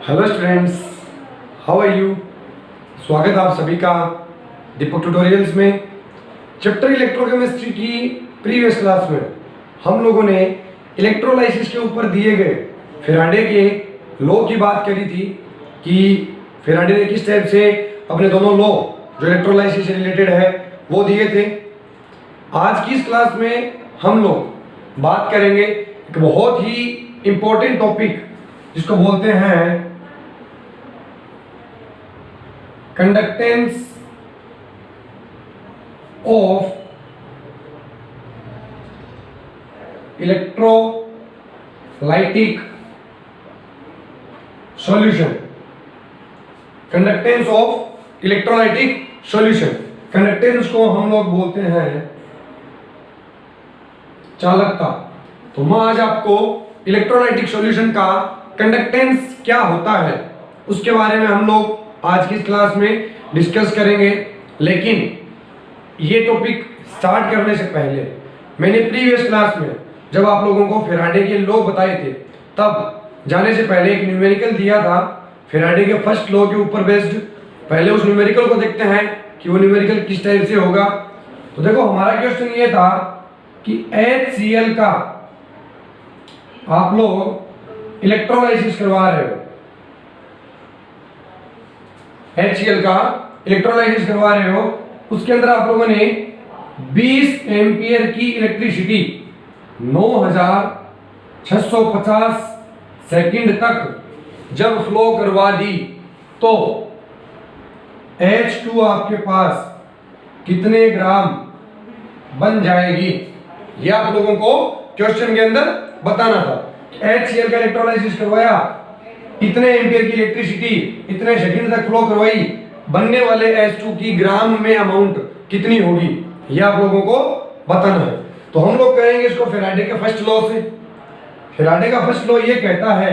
Hello students, how are you. स्वागत है आप सभी का दीपक ट्यूटोरियल्स में। चैप्टर इलेक्ट्रोकेमिस्ट्री की प्रीवियस क्लास में हम लोगों ने इलेक्ट्रोलाइसिस के ऊपर दिए गए फैराडे के लॉ की बात करी थी कि फैराडे ने किस टाइप से अपने दोनों लॉ जो इलेक्ट्रोलाइसिस से रिलेटेड है वो दिए थे। आज की इस क्लास में हम लोग बात करेंगे एक बहुत ही इंपॉर्टेंट टॉपिक जिसको बोलते हैं conductance of electrolytic solution. Conductance of electrolytic solution, conductance को हम लोग बोलते हैं चालकता। तो मैं आज आपको इलेक्ट्रोलाइटिक सॉल्यूशन का कंडक्टेंस क्या होता है उसके बारे में हम लोग आज की क्लास में डिस्कस करेंगे। लेकिन ये टॉपिक स्टार्ट करने से पहले मैंने प्रीवियस क्लास में जब आप लोगों को फैराडे के लॉ बताए थे तब जाने से पहले एक न्यूमेरिकल दिया था फैराडे के फर्स्ट लॉ के ऊपर बेस्ड। पहले उस न्यूमेरिकल को देखते हैं कि वो न्यूमेरिकल किस टाइप से होगा। तो देखो, हमारा क्वेश्चन ये था कि HCl का आप लोग इलेक्ट्रोलाइसिस करवा रहे हो, HCl का इलेक्ट्रोलाइसिस करवा रहे हो, उसके अंदर आप लोगों ने 20 एम्पियर की इलेक्ट्रिसिटी 9650 सेकंड तक जब फ्लो करवा दी तो H2 आपके पास कितने ग्राम बन जाएगी, ये आप लोगों को क्वेश्चन के अंदर बताना था। HCl का इलेक्ट्रोलाइसिस करवाया, इतने एम्पियर की इलेक्ट्रिसिटी इतने सेकंड तक फ्लो करवाई, बनने वाले H2 की ग्राम में अमाउंट कितनी होगी, ये आप लोगों को बताना है। तो हम लोग करेंगे इसको फैराडे के फर्स्ट लॉ से। फैराडे का फर्स्ट लॉ ये कहता है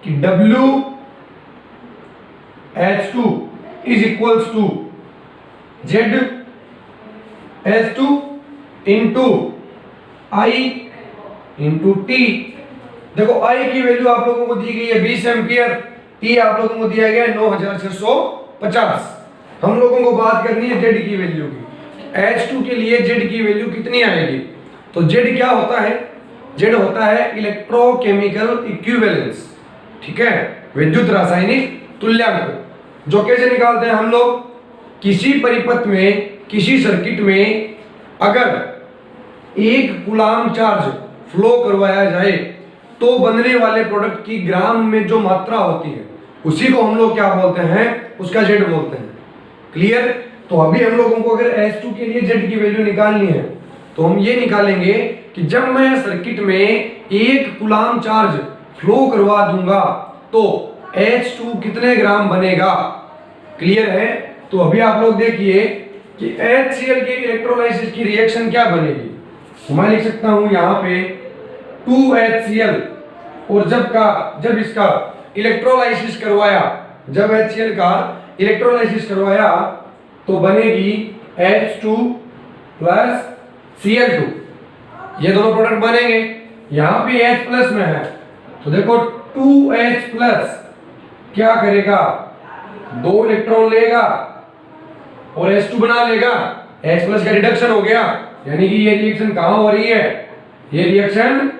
कि WH2 is equals to ZH2 into I into T। देखो, I की वैल्यू आप लोगों को दी गई है 20 एम्पियर, T आप लोगों को दिया गया है 9650। हम लोगों को बात करनी है Z की वैल्यू की। H2 के लिए Z की वैल्यू कितनी आएगी? तो Z क्या होता है? Z होता है इलेक्ट्रोकेमिकल इक्विवेलेंस, ठीक है, विद्युत रासायनिक तुल्यांक। जो कैसे निकालते हैं हम लोग? किसी परिपथ में, किसी सर्किट में अगर 1 कूलाम चार्ज फ्लो करवाया जाए तो बनने वाले प्रोडक्ट की ग्राम में जो मात्रा होती है उसी को हम लोग क्या बोलते हैं? उसका Z बोलते हैं। क्लियर? तो अभी हम लोगों को अगर H2 के लिए Z की वैल्यू निकालनी है तो हम ये निकालेंगे कि जब मैं सर्किट में 1 कूलाम चार्ज फ्लो करवा दूंगा तो H2 कितने ग्राम बनेगा। क्लियर है? तो अभी आप लोग देखिए कि HCl के इलेक्ट्रोलाइसिस की रिएक्शन क्या बनेगी। तो मैं लिख सकता हूं यहां पे 2HCl, और जब इसका इलेक्ट्रोलाइसिस करवाया, जब HCl का इलेक्ट्रोलाइसिस करवाया तो बनेगी H2 प्लस Cl2। ये दोनों प्रोडक्ट बनेंगे। यहां पे H प्लस में है तो देखो 2H प्लस क्या करेगा? 2 इलेक्ट्रॉन लेगा और H2 बना लेगा। H प्लस का रिडक्शन हो गया, यानी कि ये रिएक्शन कहां हो रही है? ये रिएक्शन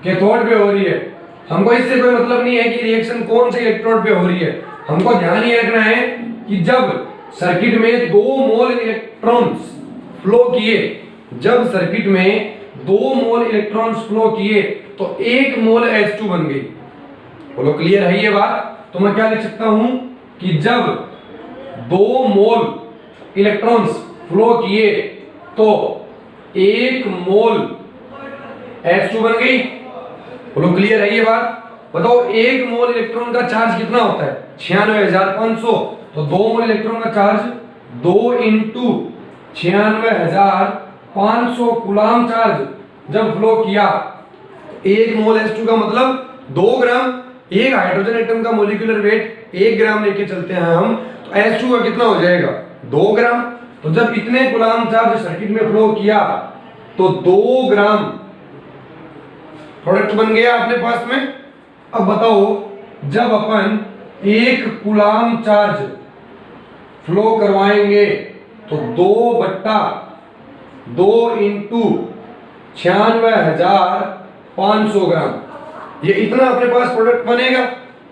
कैथोड पे हो रही है। हमको इससे कोई मतलब नहीं है कि रिएक्शन कौन से इलेक्ट्रोड पे हो रही है। हमको ध्यान ये रखना है कि जब सर्किट में 2 मोल इलेक्ट्रॉन्स फ्लो किए, जब सर्किट में 2 मोल इलेक्ट्रॉन्स फ्लो किए तो 1 मोल H2 बन गई। बोलो, क्लियर है ये बात? तो मैं क्या लिख सकता हूं कि जब 2 मोल इलेक्ट्रॉन्स फ्लो किए तो 1 मोल H2 बन गई। बोलो, क्लियर है ये बात? बताओ, 1 मोल इलेक्ट्रॉन का चार्ज कितना होता है? 96500। तो 2 मोल इलेक्ट्रॉन का चार्ज 2 इंटू 96500 कूलाम चार्ज जब फ्लो किया, 1 मोल H2 का मतलब 2 ग्राम। एक हाइड्रोजन एटम का मोलिकुलर वेट 1 ग्राम लेके चलते हैं हम, तो H2 का कितना हो जाएगा? 2 ग्राम। तो जब इतने कूलाम चार्ज सर्किट में फ्लो किया तो 2 ग्राम प्रोडक्ट बन गया अपने पास में। अब बताओ, जब अपन 1 कूलाम चार्ज फ्लो करवाएंगे तो 2/2 इंटू 96,500 ग्राम, ये इतना अपने पास प्रोडक्ट बनेगा।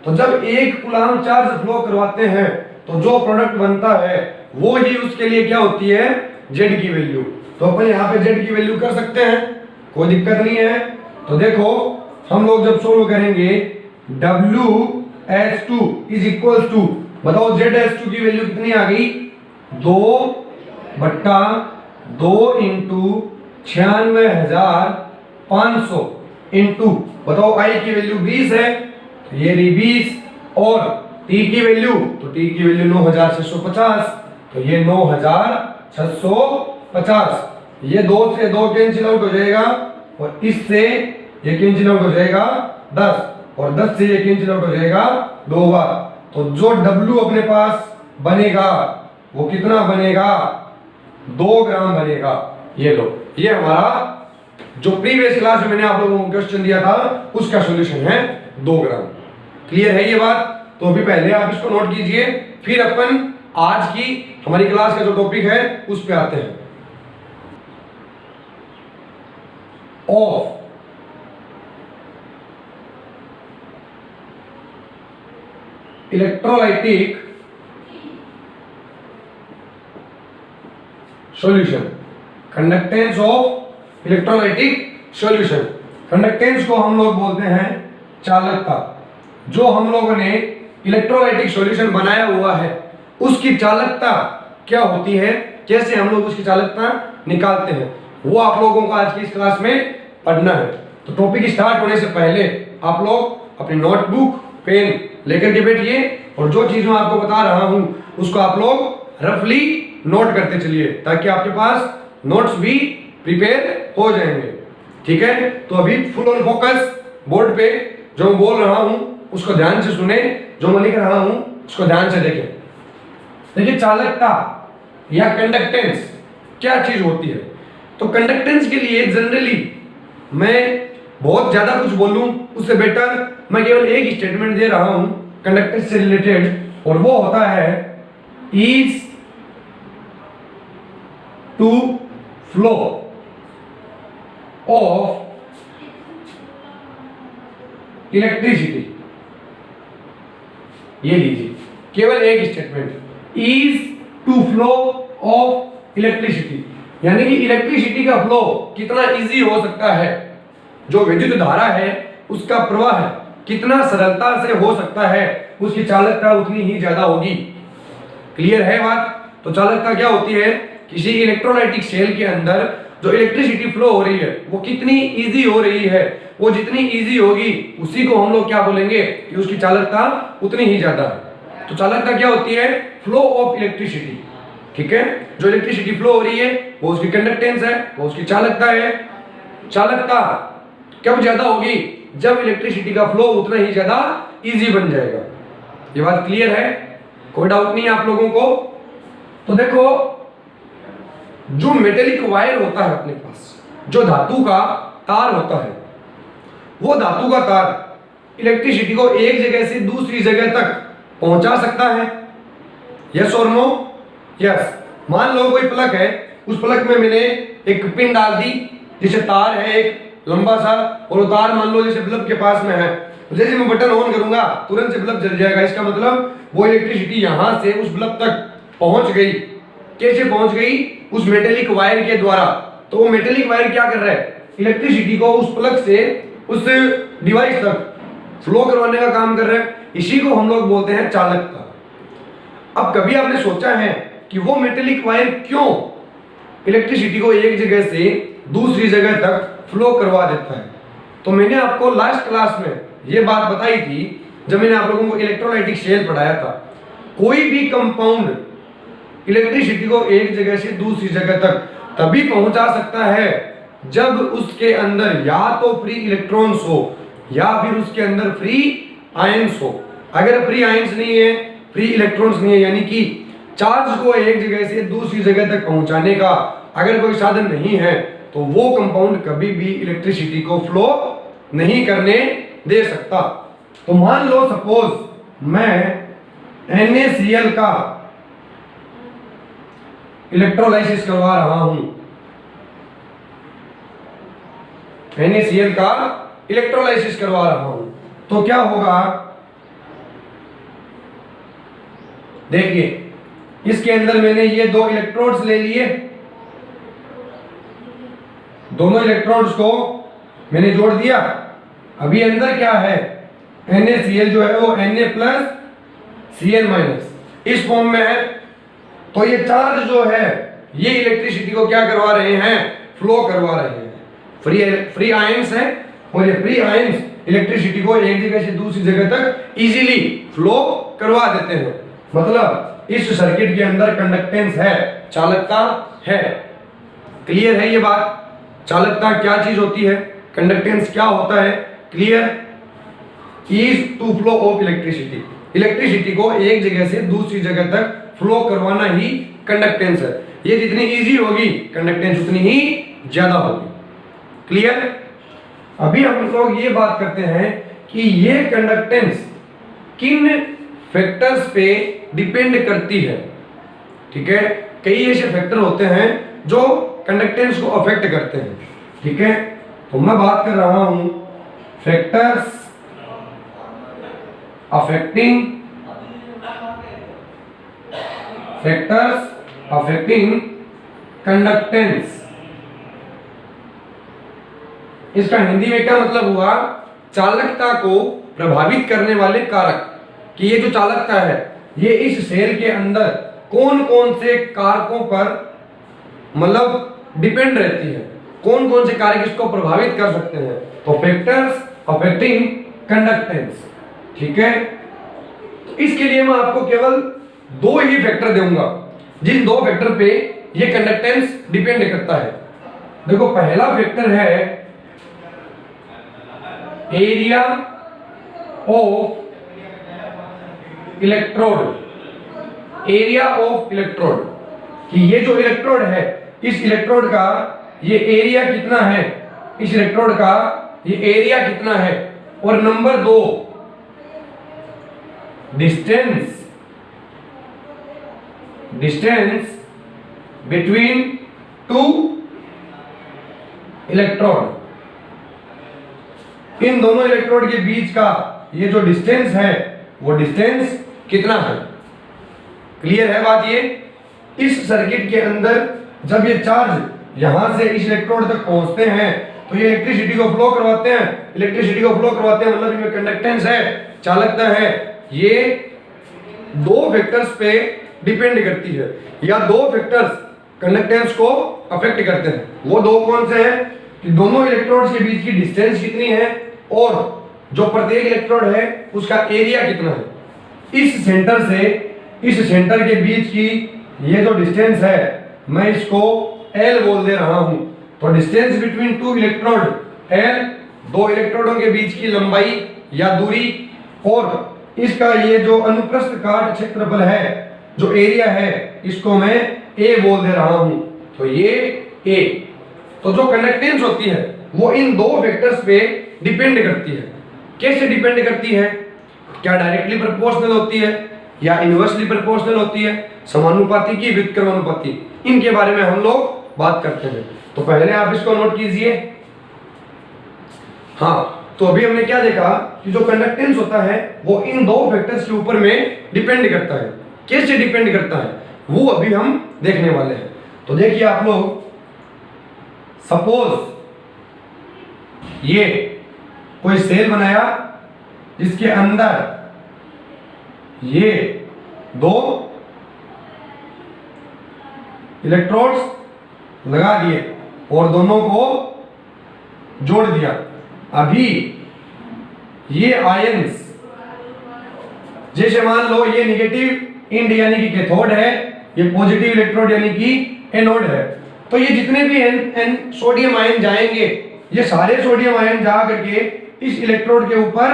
तो जब 1 कूलाम चार्ज फ्लो करवाते हैं तो जो प्रोडक्ट बनता है वो ही उसके लिए क्या होती है, जेड की वैल्यू। तो अपन यहाँ पे जेड की वैल्यू कर सकते हैं, कोई दिक्कत नहीं है। तो देखो हम लोग जब सोल्व करेंगे WS2 इज इक्वल टू, बताओ ZS2 की वैल्यू कितनी आ गई, 2/2 इंटू 96,500 इंटू, बताओ I की वैल्यू 20 है तो ये रही 20, और T की वैल्यू, तो T की वैल्यू 9,650, तो ये 9,650, ये 2 से 2 कैंसिल आउट हो जाएगा, और इससे ये कैंसिल आउट हो जाएगा 10, और 10 से ये कैंसिल आउट हो जाएगा 2 बार। तो जो W अपने पास बनेगा वो कितना बनेगा, 2 ग्राम बनेगा। ये लो, ये हमारा जो प्रीवियस क्लास में मैंने आप लोगों को क्वेश्चन दिया था उसका सॉल्यूशन है 2 ग्राम। क्लियर है ये बात? तो अभी पहले आप इसको नोट कीजिए, फिर अपन आज की हमारी क्लास का जो टॉपिक है उस पे आते हैं। Of electrolytic solution, conductance of electrolytic solution. Conductance को हम लोग बोलते हैं चालकता। जो हम लोगों ने इलेक्ट्रोलाइटिक सॉल्यूशन बनाया हुआ है उसकी चालकता क्या होती है, कैसे हम लोग उसकी चालकता निकालते हैं, वो आप लोगों को आज की इस क्लास में पढ़ना है। तो टॉपिक स्टार्ट होने से पहले आप लोग अपनी नोटबुक पेन लेकर के बैठिए, और जो चीज मैं आपको बता रहा हूं उसको आप लोग रफली नोट करते चलिए, ताकि आपके पास नोट्स भी प्रिपेयर हो जाएंगे। ठीक है? तो अभी फुल ऑन फोकस बोर्ड पे जो मैं बोल रहा हूं उसको ध्यान से सुने, जो मैं लिख रहा हूं उसको ध्यान से देखें। देखिए, चालकता या कंडक्टेंस क्या चीज होती है। तो कंडक्टेंस के लिए जनरली मैं बहुत ज्यादा कुछ बोलूं उससे बेटर मैं केवल एक स्टेटमेंट दे रहा हूं कंडक्टेंस से रिलेटेड, और वो होता है ease to flow of electricity. ये लीजिए, केवल एक statement, ease to flow of electricity, यानी कि इलेक्ट्रिसिटी का फ्लो कितना इजी हो सकता है, जो विद्युत धारा है उसका प्रवाह कितना सरलता से हो सकता है, उसकी चालकता उतनी ही ज्यादा होगी। क्लियर है बात? तो चालकता क्या होती है, किसी इलेक्ट्रोलाइटिक सेल के अंदर जो इलेक्ट्रिसिटी फ्लो हो रही है वो कितनी इजी हो रही है, वो जितनी इजी होगी उसी को हम लोग क्या बोलेंगे कि उसकी चालकता उतनी ही ज्यादा है। तो चालकता क्या होती है, फ्लो ऑफ इलेक्ट्रिसिटी। ठीक है? जो इलेक्ट्रिसिटी फ्लो हो रही है वो उसकी कंडक्टेंस है, वो उसकी चालकता है। चालकता कब ज्यादा होगी, जब इलेक्ट्रिसिटी का फ्लो उतना ही ज्यादा इजी बन जाएगा। ये बात क्लियर है? कोई डाउट नहीं आप लोगों को? तो देखो, जो मेटेलिक वायर होता है अपने पास, जो धातु का तार होता है, वो धातु का तार इलेक्ट्रिसिटी को एक जगह से दूसरी जगह तक पहुंचा सकता है। यस और नो? यस। मान लो कोई प्लग है, उस प्लग में मैंने एक पिन डाल दी जिसे तार है एक लंबा सा, और वो तार मान लो जैसे बल्ब के पास में है, तो जैसे मैं बटन ऑन करूंगा तुरंत से बल्ब जल जाएगा। इसका मतलब वो इलेक्ट्रिसिटी यहां से उस बल्ब तक पहुंच गई। कैसे पहुंच गई? उस मेटेलिक वायर के द्वारा। तो वो मेटेलिक वायर क्या कर रहा है, इलेक्ट्रिसिटी को उस प्लग से उस डिवाइस तक फ्लो करवाने का काम कर रहा है। इसी को हम लोग बोलते हैं चालकता। अब कभी आपने सोचा है कि वो मेटेलिक वायर क्यों इलेक्ट्रिसिटी को एक जगह से दूसरी जगह तक फ्लो करवा देता है? तो मैंने आपको लास्ट क्लास में ये बात बताई थी जब मैंने आप लोगों को इलेक्ट्रोलाइटिक सेल पढ़ाया था। कोई भी कंपाउंड इलेक्ट्रिसिटी को एक जगह से दूसरी जगह तक तभी पहुंचा सकता है जब उसके अंदर या तो फ्री इलेक्ट्रॉन्स हो या फिर उसके अंदर फ्री आयंस हो। अगर फ्री आयंस नहीं है, फ्री इलेक्ट्रॉन्स नहीं है, यानी कि चार्ज को एक जगह से दूसरी जगह तक पहुंचाने का अगर कोई साधन नहीं है, तो वो कंपाउंड कभी भी इलेक्ट्रिसिटी को फ्लो नहीं करने दे सकता। तो मान लो सपोज मैं NaCl का इलेक्ट्रोलाइसिस करवा रहा हूं, NaCl का इलेक्ट्रोलाइसिस करवा रहा हूं, तो क्या होगा, देखिए इसके अंदर मैंने ये दो इलेक्ट्रोड्स ले लिए, दोनों इलेक्ट्रोड्स को मैंने जोड़ दिया। अभी अंदर क्या है, NaCl जो है वो Na+Cl- इस फॉर्म में है। तो ये चार्ज जो है ये इलेक्ट्रिसिटी को क्या करवा रहे हैं, फ्लो करवा रहे हैं। फ्री आयंस है और ये फ्री आयंस इलेक्ट्रिसिटी को एक जगह से दूसरी जगह तक इजीली फ्लो करवा देते हैं। मतलब इस सर्किट के अंदर कंडक्टेंस है, चालकता है। क्लियर है ये बात? चालकता क्या चीज होती है, कंडक्टेंस क्या होता है, clear? Ease to flow of electricity, electricity को एक जगह से दूसरी जगह तक फ्लो करवाना ही कंडक्टेंस है। ये जितनी इजी होगी कंडक्टेंस उतनी ही ज्यादा होगी। क्लियर? अभी हम लोग ये बात करते हैं कि ये कंडक्टेंस किन फैक्टर्स पे डिपेंड करती है। ठीक है, कई ऐसे फैक्टर होते हैं जो कंडक्टेंस को अफेक्ट करते हैं। ठीक है, तो मैं बात कर रहा हूं फैक्टर्स अफेक्टिंग कंडक्टेंस। इसका हिंदी में क्या मतलब हुआ, चालकता को प्रभावित करने वाले कारक। कि ये जो चालकता है ये इस सेल के अंदर कौन कौन से कारकों पर मतलब डिपेंड रहती है, कौन कौन से कारक इसको प्रभावित कर सकते हैं। तो फैक्टर्स अफेक्टिंग कंडक्टेंस। ठीक है, तो इसके लिए मैं आपको केवल दो ही फैक्टर दूंगा, जिन दो फैक्टर पे ये कंडक्टेंस डिपेंड करता है। देखो पहला फैक्टर है area of electrode. Area of electrode, कि ये जो इलेक्ट्रोड है इस इलेक्ट्रोड का ये एरिया कितना है, इस इलेक्ट्रोड का ये एरिया कितना है। और नंबर दो डिस्टेंस बिटवीन टू इलेक्ट्रोड। इन दोनों इलेक्ट्रोड के बीच का ये जो डिस्टेंस है वो डिस्टेंस कितना है। क्लियर है बात? ये इस सर्किट के अंदर जब ये चार्ज यहां से इस इलेक्ट्रोड तक पहुंचते हैं तो ये इलेक्ट्रिसिटी को फ्लो करवाते हैं, इलेक्ट्रिसिटी को फ्लो करवाते हैं मतलब इनमें कंडक्टेंस है, चालकता है। ये दो फैक्टर्स पे डिपेंड करती है, या दो फैक्टर्स कंडक्टेंस को अफेक्ट करते हैं। वो दो कौन से हैं कि दोनों इलेक्ट्रोड्स के बीच की डिस्टेंस कितनी है और जो प्रत्येक इलेक्ट्रोड है उसका एरिया कितना है। इस सेंटर से इस सेंटर के बीच की ये जो डिस्टेंस है मैं इसको L बोल दे रहा हूं। तो distance between to electrode L, दो इलेक्ट्रोडों के बीच की लंबाई या दूरी, और इसका ये जो अनुप्रस्थ काट क्षेत्रफल है, जो एरिया है, इसको मैं A बोल दे रहा हूं। तो ये A। तो जो कंडक्टेंस होती है वो इन दो वेक्टर्स पे डिपेंड करती है। कैसे डिपेंड करती है? क्या डायरेक्टली प्रोपोर्शनल होती है या इनवर्सली प्रोपोर्शनल होती है, समानुपाती की व्युत्क्रमानुपाती, इनके बारे में हम लोग बात करते हैं। तो पहले आप इसको नोट कीजिए। हाँ, तो अभी हमने क्या देखा कि जो कंडक्टेंस होता है वो इन दो फैक्टर्स के ऊपर में डिपेंड करता है। कैसे डिपेंड करता है वो अभी हम देखने वाले हैं। तो देखिए आप लोग, सपोज ये कोई सेल बनाया जिसके अंदर ये दो इलेक्ट्रोड्स लगा दिए और दोनों को जोड़ दिया। अभी ये आयंस, जैसे मान लो ये नेगेटिव इंड यानी कि कैथोड है, ये पॉजिटिव इलेक्ट्रोड यानी कि एनोड है, तो ये जितने भी एन सोडियम आयन जाएंगे, ये सारे सोडियम आयन जा करके इस इलेक्ट्रोड के ऊपर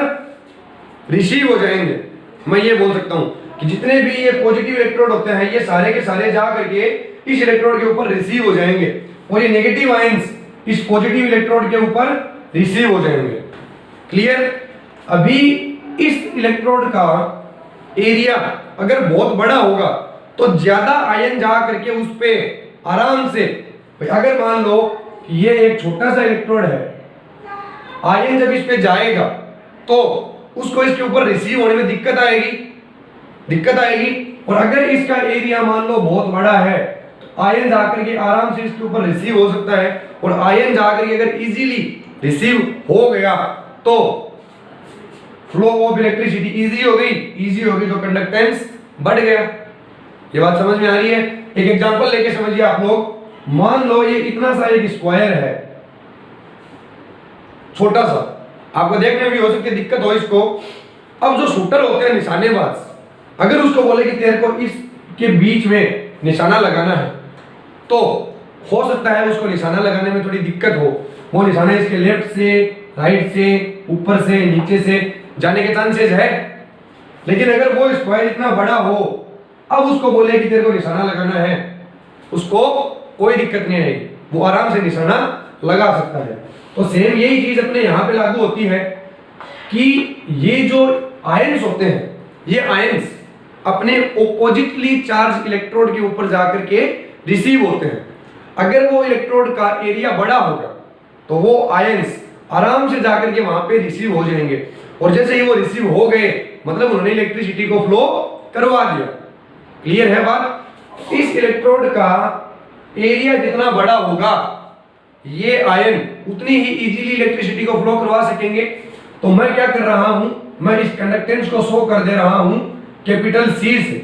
रिसीव हो जाएंगे। मैं ये बोल सकता हूं कि जितने भी ये पॉजिटिव इलेक्ट्रोड होते हैं ये सारे के सारे जा करके इस इलेक्ट्रोड के ऊपर रिसीव हो जाएंगे, और ये नेगेटिव आयंस इस पॉजिटिव इलेक्ट्रोड के ऊपर रिसीव हो जाएंगे। क्लियर? अभी इस इलेक्ट्रोड का एरिया अगर बहुत बड़ा होगा तो ज्यादा आयन जा करके उस पे आराम से, अगर मान लो कि ये एक छोटा सा इलेक्ट्रोड है, आयन जब इस पे जाएगा तो उसको इसके ऊपर रिसीव होने में दिक्कत आएगी। और अगर इसका एरिया मान लो बहुत बड़ा है तो आयन जाकर के आराम से इसके ऊपर रिसीव हो सकता है। और आयन जाकर के अगर इजीली रिसीव हो गया तो फ्लो ऑफ इलेक्ट्रिसिटी इजी हो गई तो कंडक्टेंस बढ़ गया। ये बात समझ में आ रही है? एक एग्जांपल लेके समझिए आप लोग। मान लो ये इतना सा एक स्क्वायर है, छोटा सा, आपको देखने में भी हो सकती है दिक्कत हो इसको। अब जो शूटर होते हैं निशानेबाज, अगर उसको बोले कि तेरे को इसके बीच में निशाना लगाना है तो हो सकता है उसको निशाना लगाने में थोड़ी दिक्कत हो। वो निशाना इसके लेफ्ट से, राइट से, ऊपर से, नीचे से जाने के चांसेस है। लेकिन अगर वो स्क्वायर इतना बड़ा हो, अब उसको बोले कि तेरे को निशाना लगाना है, उसको कोई दिक्कत नहीं आएगी, वो आराम से निशाना लगा सकता है। तो सेम यही चीज अपने यहाँ पे लागू होती है कि ये जो आयंस होते हैं, ये आयंस अपने ओपोजिटली चार्ज इलेक्ट्रोड के ऊपर जाकर के रिसीव होते हैं। अगर वो इलेक्ट्रोड का एरिया बड़ा होगा तो वो आयंस आराम से जाकर के वहां पे रिसीव हो जाएंगे। और जैसे ही वो रिसीव हो गए मतलब उन्होंने इलेक्ट्रिसिटी को फ्लो करवा दिया। क्लियर है बात? इस इलेक्ट्रोड का एरिया जितना बड़ा होगा ये आयन उतनी ही इजीली इलेक्ट्रिसिटी को फ्लो करवा सकेंगे। तो मैं क्या कर रहा हूं, मैं इस कंडक्टेंस को शो कर दे रहा हूं कैपिटल सी से।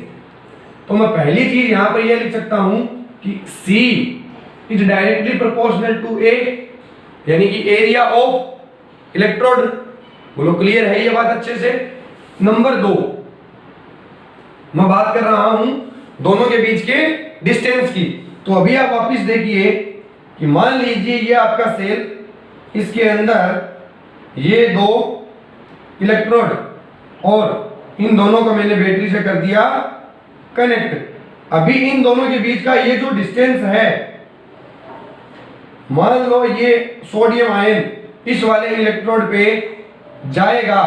तो मैं पहली चीज यहां पर यह लिख सकता हूं कि C is directly proportional to A, यानी कि एरिया ऑफ इलेक्ट्रोड। बोलो क्लियर है ये बात अच्छे से? नंबर 2, मैं बात कर रहा हूं दोनों के बीच के डिस्टेंस की। तो अभी आप वापस देखिए कि मान लीजिए ये आपका सेल, इसके अंदर ये 2 इलेक्ट्रोड और इन दोनों को मैंने बैटरी से कर दिया कनेक्ट। अभी इन दोनों के बीच का ये जो डिस्टेंस है, मान लो ये सोडियम आयन इस वाले इलेक्ट्रोड पे जाएगा,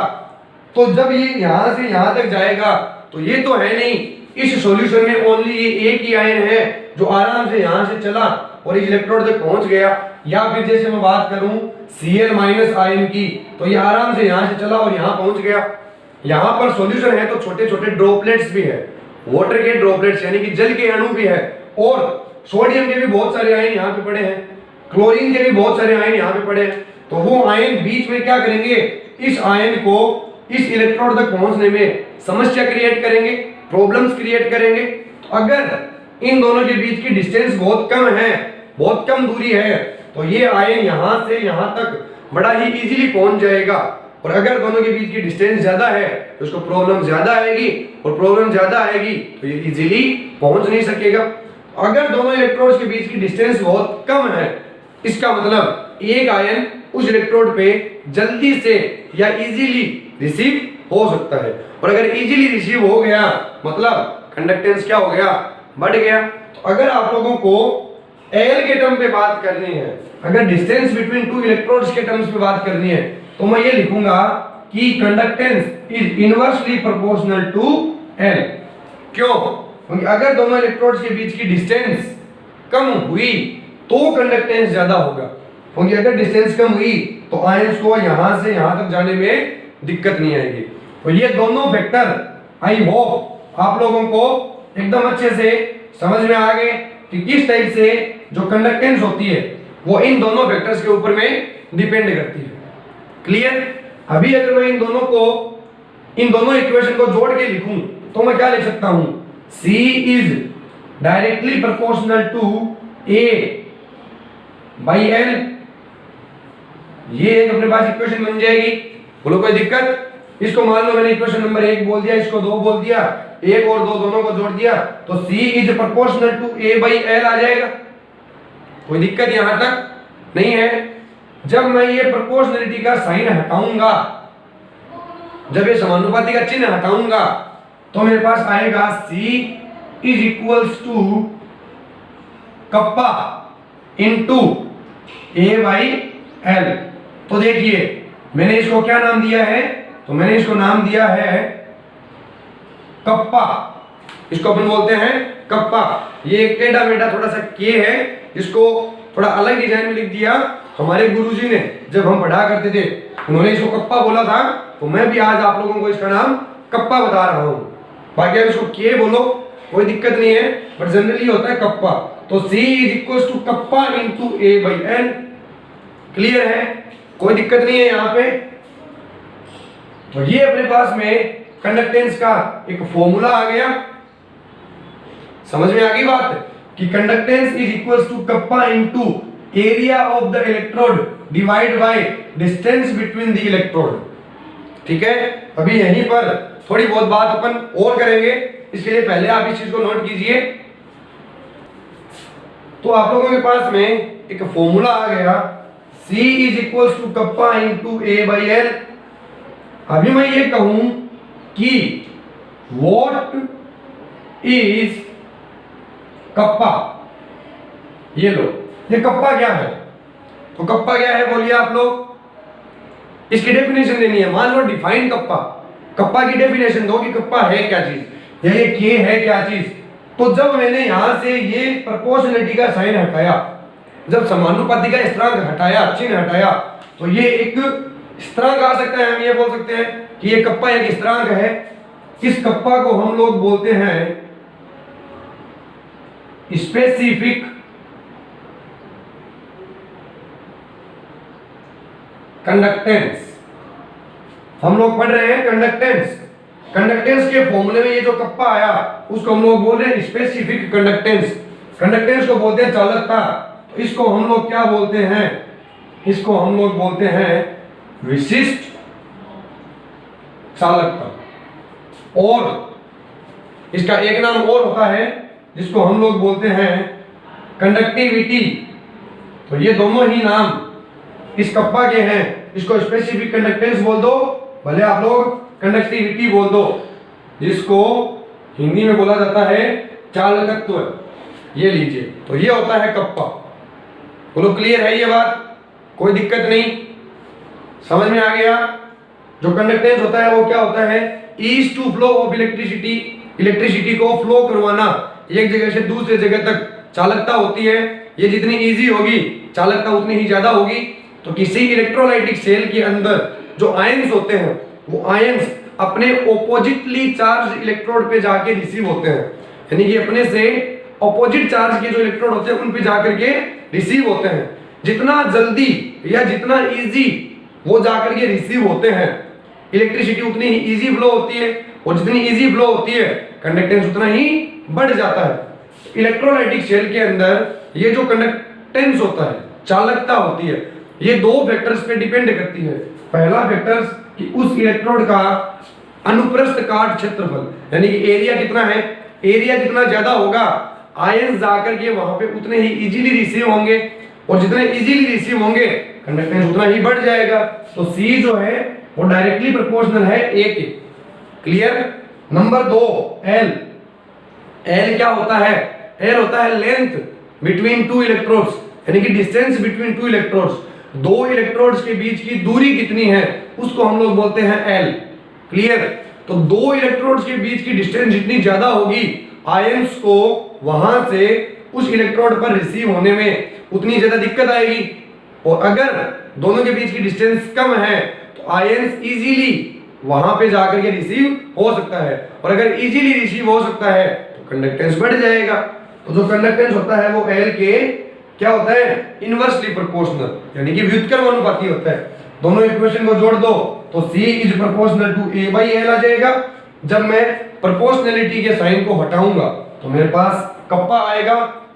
तो जब ये यहां से यहां तक जाएगा तो ये तो है नहीं, इस सॉल्यूशन में ओनली ये एक ही आयन है जो आराम से यहां से चला और इस इलेक्ट्रोड तक पहुंच गया। या फिर जैसे मैं बात करूं Cl- आयन की, तो ये आराम से यहां से चला और यहां पहुंच गया। यहां पर सॉल्यूशन है तो छोटे छोटे ड्रॉपलेट्स भी है, वाटर के ड्रॉपलेट्स यानी कि जल के अणु भी है, और सोडियम के भी बहुत सारे आयन यहाँ पे पड़े हैं, क्लोरीन के भी बहुत सारे आयन यहाँ पे पड़े हैं। तो वो आयन बीच में क्या करेंगे, इस आयन को इस इलेक्ट्रोड तक पहुंचने में समस्या क्रिएट करेंगे, प्रॉब्लम्स क्रिएट करेंगे। तो अगर इन दोनों के बीच की डिस्टेंस बहुत कम है, बहुत कम दूरी है, तो ये आयन यहां से यहां तक बड़ा ही इजीली पहुंच जाएगा। और अगर दोनों के बीच की डिस्टेंस ज्यादा है तो उसको प्रॉब्लम ज्यादा आएगी, और प्रॉब्लम ज्यादा आएगी तो ये इजीली पहुंच नहीं सकेगा। अगर दोनों इलेक्ट्रोड्स के बीच की डिस्टेंस बहुत कम है, इसका मतलब एक आयन उस इलेक्ट्रोड पे जल्दी से या इजीली रिसीव हो सकता है। और अगर इजीली रिसीव हो गया मतलब कंडक्टेंस क्या हो गया, बढ़ गया। तो अगर आप लोगों को एल के टर्म पे बात करनी है, अगर डिस्टेंस बिटवीन टू इलेक्ट्रोड्स के टर्म्स पे बात करनी है, तो मैं ये लिखूंगा कि conductance is inversely proportional to L. क्यों? क्योंकि अगर दोनों इलेक्ट्रोड्स के बीच की डिस्टेंस कम हुई तो कंडक्टेंस ज्यादा होगा, क्योंकि अगर डिस्टेंस कम हुई तो आयंस को यहां से यहां तक जाने में दिक्कत नहीं आएगी। तो ये दोनों फैक्टर आई होप आप लोगों को एकदम अच्छे से समझ में आ गए कि किस टाइप से जो कंडक्टेंस होती है वो इन दोनों फैक्टर्स के ऊपर में डिपेंड करती है। क्लियर? अभी अगर मैं इन दोनों इक्वेशन को जोड़ के लिखूं तो मैं क्या लिख सकता हूं, C is directly proportional to A by L। ये एक अपने पास इक्वेशन बन जाएगी। बोलो कोई दिक्कत? इसको मान लो मैंने इक्वेशन नंबर 1 बोल दिया, इसको 2 बोल दिया, 1 और 2 दोनों को जोड़ दिया तो C is proportional to A by L आ जाएगा। कोई दिक्कत यहां तक नहीं है। जब मैं ये प्रोपोर्शनलिटी का साइन हटाऊंगा, जब ये समानुपाती का चिन्ह हटाऊंगा, तो मेरे पास आएगा C is equals to kappa into A by L। तो देखिए मैंने इसको क्या नाम दिया है, तो मैंने इसको नाम दिया है कप्पा, इसको अपन बोलते हैं कप्पा। ये एक टेढ़ा मेढ़ा थोड़ा सा के है, जिसको थोड़ा अलग डिजाइन में लिख दिया हमारे गुरुजी ने, जब हम पढ़ा करते थे उन्होंने इसको कप्पा बोला था, तो मैं भी आज आप लोगों को इसका नाम कप्पा बता रहा हूं। बाकी अगर इसको के बोलो कोई दिक्कत नहीं है, बट जनरली होता है कप्पा। तो C is equal to kappa into A by N। Clear है, कोई दिक्कत नहीं है यहाँ पे। तो ये अपने पास में कंडक्टेंस का एक फॉर्मूला आ गया। समझ में आ गई बात कि conductance is equal to kappa into area of the electrode divide by distance between the electrode. ठीक है, अभी यहीं पर थोड़ी बहुत बात अपन और करेंगे, इसके लिए पहले आप इस चीज को नोट कीजिए। तो आप लोगों के पास में एक फॉर्मूला आ गया, C is equal to kappa into A by L। अभी मैं ये कहूं कि व्हाट इज कप्पा, ये लो, ये कप्पा क्या है? तो कप्पा क्या है बोलिए आप लोग, इसकी डेफिनेशन देनी है। मान लो डिफाइन कप्पा, कप्पा की डेफिनेशन दो कि कप्पा है क्या चीज, या ये के है क्या चीज। तो जब मैंने यहां से ये प्रोपोर्शनलिटी का साइन हटाया, जब समानुपाती का स्थिरांक हटाया, चिन्ह हटाया, तो ये एक स्थिरांक आ सकता है। हम ये बोल सकते हैं कि ये कप्पा एक स्थिरांक है। इस कप्पा को हम लोग बोलते हैं स्पेसिफिक कंडक्टेंस। हम लोग पढ़ रहे हैं कंडक्टेंस। कंडक्टेंस के फॉर्मूले में ये जो कप्पा आया उसको हम लोग बोल रहे हैं स्पेसिफिक कंडक्टेंस। कंडक्टेंस को बोलते हैं चालकता। तो इसको हम लोग क्या बोलते हैं, इसको हम लोग बोलते हैं विशिष्ट चालकता। और इसका एक नाम और होता है जिसको हम लोग बोलते हैं कंडक्टिविटी। तो ये दोनों ही नाम इस कप्पा के हैं। इसको स्पेसिफिक कंडक्टेंस बोल दो, भले आप लोग कंडक्टिविटी बोल दो, जिसको हिंदी में बोला जाता है चालकत्व। ये लीजिए, तो ये होता है कप्पा। बोलो क्लियर है ये बात, कोई दिक्कत नहीं, समझ में आ गया। जो कंडक्टेंस होता है वो क्या होता है, ease to flow of electricity, electricity को फ्लो करवाना एक जगह से दूसरे जगह तक चालकता होती है। ये जितनी इजी होगी चालकता उतनी ही ज्यादा होगी। तो किसी इलेक्ट्रोलाइटिक सेल के अंदर जो आयंस होते हैं, वो आयंस अपने ऑपोजिटली चार्ज इलेक्ट्रोड पे जाके रिसीव होते हैं, यानी कि अपने से ऑपोजिट चार्ज के जो इलेक्ट्रोड होते हैं उन पे जाकर के रिसीव होते हैं। जितना जल्दी या जितना इजी वो जाकर के रिसीव होते हैं, इलेक्ट्रिसिटी उतनी ही इजी फ्लो होती है, और जितनी इजी फ्लो होती है कंडक्टेंस उतना ही बढ़ जाता है। इलेक्ट्रोलाइटिक सेल के अंदर ये जो कंडक्टेंस होता है, चालकता होती है, ये दो फैक्टर्स पे डिपेंड करती है। पहला फैक्टर कि उस इलेक्ट्रोड का अनुप्रस्थ काट क्षेत्रफल, यानी कि एरिया कितना है, एरिया जितना ज्यादा होगा आयंस जाकर के वहां पे उतने ही इजीली रिसीव होंगे, और जितने इजीली रिसीव होंगे कंडक्टेंस उतना ही बढ़ जाएगा। तो C जो है वो डायरेक्टली प्रोपोर्शनल है A के। क्लियर। Number 2 L। L क्या होता है, L होता है लेंथ बिटवीन टू इलेक्ट्रोड्स, यानी कि डिस्टेंस बिटवीन टू इलेक्ट्रोड्स। दो इलेक्ट्रोड्स के बीच की दूरी कितनी है उसको हम लोग बोलते हैं L। क्लियर। तो दो इलेक्ट्रोड्स के बीच की डिस्टेंस जितनी ज्यादा होगी आयंस को वहां से उस इलेक्ट्रोड पर रिसीव होने में उतनी ज्यादा दिक्कत आएगी, और अगर दोनों के बीच की डिस्टेंस कम है तो आयंस इजीली वहां पे जाकर के रिसीव हो सकता है, और अगर इजीली रिसीव हो सकता है तो कंडक्टेंस बढ़ जाएगा। तो जो कंडक्टेंस होता है वो L के क्या होता है, इनवर्सली प्रोपोर्शनल, यानी कि व्युत्क्रमानुपाती होता है। दोनों इक्वेशन को जोड़ दो तो C is proportional to A by L आ जाएगा। जब मैं प्रोपोर्शनलिटी के साइन को हटाऊंगा तो मेरे पास कप्पा आएगा,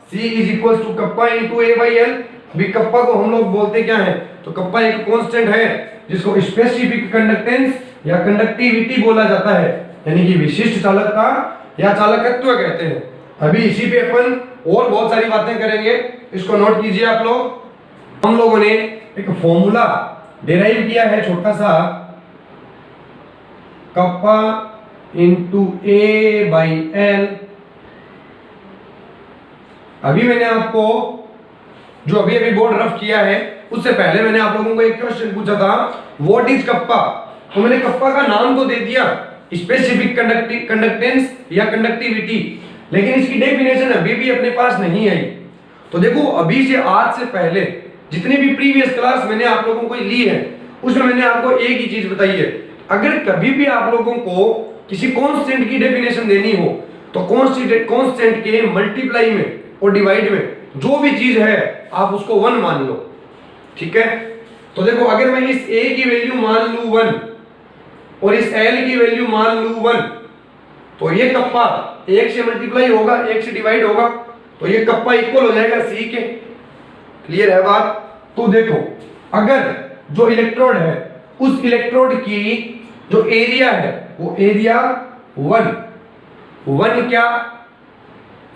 C is equal to kappa into A by L। अभी कप्पा को हम लोग बोलते क्या है, तो कप्पा एक कांस्टेंट है जिसको स्पेसिफिक कंडक्टेंस या कंडक्टिविटी बोला जाता है, यानी कि विशिष्ट चालकता या चालकत्व कहते हैं। अभी इसी पे अपन और बहुत सारी बातें करेंगे, इसको नोट कीजिए आप लोग। हम लोगों ने एक फॉर्मूला डिराइव किया है छोटा सा, kappa into A by L। अभी मैंने आपको जो अभी अभी बोर्ड रफ किया है उससे पहले मैंने आप लोगों को एक क्वेश्चन पूछा था, व्हाट इज कप्पा। तो मैंने कप्पा का नाम तो दे दिया, स्पेसिफिक कंडक्टेंस या कंडक्टिविटी, लेकिन इसकी डेफिनेशन अभी भी अपने पास नहीं आई। तो देखो अभी से आज से पहले जितने भी प्रीवियस क्लास मैंने आप लोगों को ली है उसमें मैंने आपको एक ही चीज बताई है, अगर कभी भी आप लोगों को किसी कांस्टेंट की डेफिनेशन देनी हो तो कांस्टेंट के मल्टीप्लाई में और डिवाइड में जो भी चीज है आप उसको 1 मान लो, ठीक है। तो देखो अगर मैं इस a की वैल्यू मान लूं 1 और इस l की वैल्यू मान लूं 1, तो ये कप्पा 1 से मल्टीप्लाई होगा, 1 से डिवाइड होगा, तो ये कप्पा इक्वल हो जाएगा c के। क्लियर है बात? तो देखो अगर जो इलेक्ट्रोड है उस इलेक्ट्रोड की जो एरिया है वो एरिया 1 क्या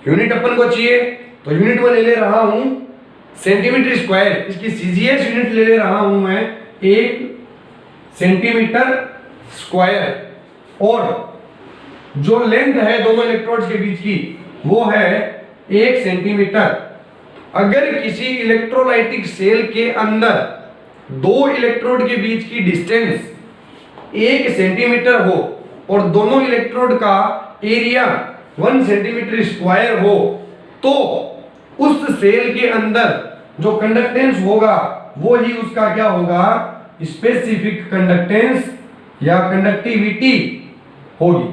यूनिट अपन को चाहिए, तो यूनिट में ले रहा हूं सेंटीमीटर स्क्वायर, इसकी सीजीएस यूनिट ले रहा हूं मैं 1 सेंटीमीटर स्क्वायर, और जो लेंथ है दोनों इलेक्ट्रोड्स के बीच की वो है 1 सेंटीमीटर। अगर किसी इलेक्ट्रोलाइटिक सेल के अंदर दो इलेक्ट्रोड के बीच की डिस्टेंस 1 सेंटीमीटर हो और दोनों इलेक्ट्रोड का एरिया 1 सेंटीमीटर स्क्वायर हो, तो उस सेल के अंदर जो कंडक्टेंस होगा वो ही उसका क्या होगा, स्पेसिफिक कंडक्टेंस या कंडक्टिविटी होगी।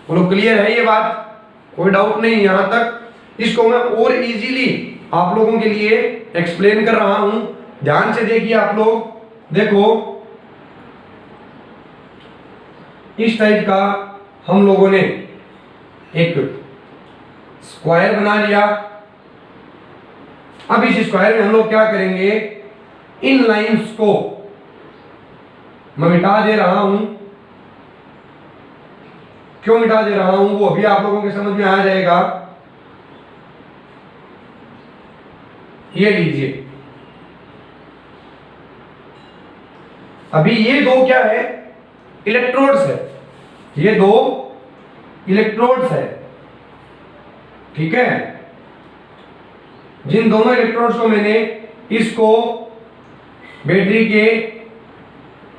बोलो क्लियर है ये बात? कोई डाउट नहीं यहां तक। इसको मैं और इजीली आप लोगों के लिए एक्सप्लेन कर रहा हूं, ध्यान से देखिए आप लोग। देखो इस टाइप का हम लोगों ने एक स्क्वायर बना लिया। अब इस स्क्वायर में हम लोग क्या करेंगे, इन लाइंस को मैं मिटा दे रहा हूं। क्यों मिटा दे रहा हूं वो अभी आप लोगों के समझ में आ जाएगा। ये लीजिए, अभी ये दो क्या है, इलेक्ट्रोड्स है, ये दो इलेक्ट्रोड्स है, ठीक है। जिन दोनों इलेक्ट्रोड्स को मैंने इसको बैटरी के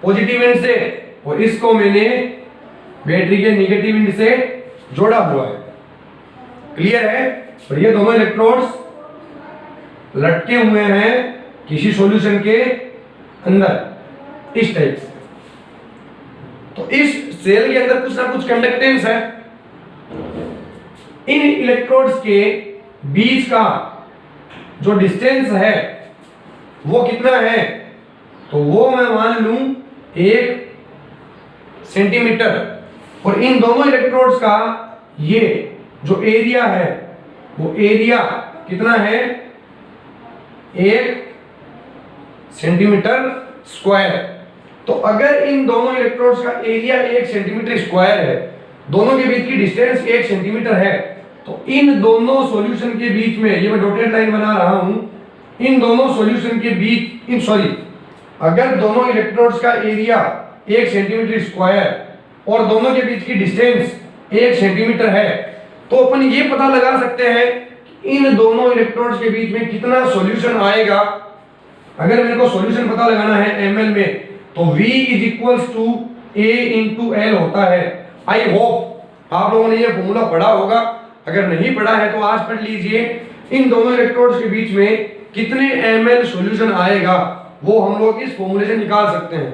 पॉजिटिव एंड से और इसको मैंने बैटरी के नेगेटिव एंड से जोड़ा हुआ है। क्लियर है? और ये दोनों इलेक्ट्रोड्स लटके हुए हैं किसी सॉल्यूशन के अंदर इस टाइप से। तो इस सेल के अंदर कुछ ना कुछ कंडक्टेंस है। इन इलेक्ट्रोड्स के बीच का जो डिस्टेंस है वो कितना है, तो वो मैं मान लूं 1 सेंटीमीटर, और इन दोनों इलेक्ट्रोड्स का ये जो एरिया है वो एरिया कितना है, 1 सेंटीमीटर स्क्वायर। तो अगर इन दोनों इलेक्ट्रोड्स का एरिया 1 सेंटीमीटर स्क्वायर है, दोनों के बीच की डिस्टेंस 1 सेंटीमीटर है, तो इन दोनों सॉल्यूशन के बीच में, ये मैं डॉटेड लाइन बना रहा हूं, इन दोनों सॉल्यूशन के बीच अगर दोनों इलेक्ट्रोड्स का एरिया 1 सेंटीमीटर स्क्वायर और दोनों के बीच की डिस्टेंस 1 सेंटीमीटर है, तो अपन ये पता लगा सकते हैं कि इन दोनों इलेक्ट्रोड्स के बीच में कितना सॉल्यूशन आएगा। अगर मेरे को सॉल्यूशन पता लगाना है ml में, तो V is equals to A into L होता है। आई होप आप लोगों ने ये फॉर्मूला पढ़ा होगा, अगर नहीं पढ़ा है तो आज पढ़ लीजिए। इन दोनों इलेक्ट्रोड्स के बीच में कितने ml सॉल्यूशन आएगा वो हम लोग इस फॉर्मूले से निकाल सकते हैं,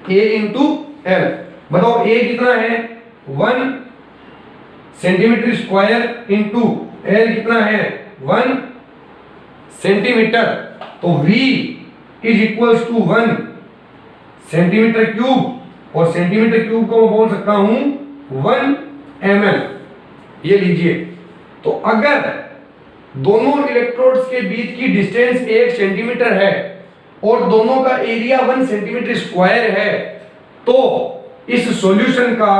A इंटू L। बताओ A कितना है, 1 सेंटीमीटर स्क्वायर इंटू L कितना है, 1 सेंटीमीटर। तो V is equals to 1 centimetre cube, और सेंटीमीटर क्यूब को मैं बोल सकता हूं 1 ml। ये लीजिए, तो अगर दोनों इलेक्ट्रोड्स के बीच की डिस्टेंस 1 सेंटीमीटर है और दोनों का एरिया 1 सेंटीमीटर स्क्वायर है, तो इस सॉल्यूशन का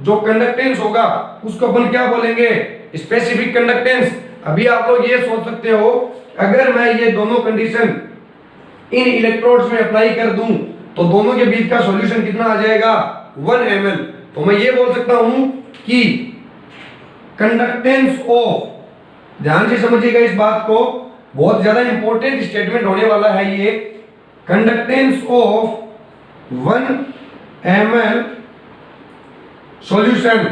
जो कंडक्टेंस होगा उसको अपन क्या बोलेंगे, स्पेसिफिक कंडक्टेंस। अभी आप लोग ये सोच सकते हो, अगर मैं ये दोनों कंडीशन इन इलेक्ट्रोड्स में अप्लाई कर दूं तो दोनों के बीच का सॉल्यूशन कितना आ जाएगा, 1 ml। तो मैं ये बोल सकता हूं कि कंडक्टेंस ऑफ, ध्यान से समझिएगा इस बात को, बहुत ज्यादा इंपॉर्टेंट स्टेटमेंट होने वाला है ये, conductance of 1 ml solution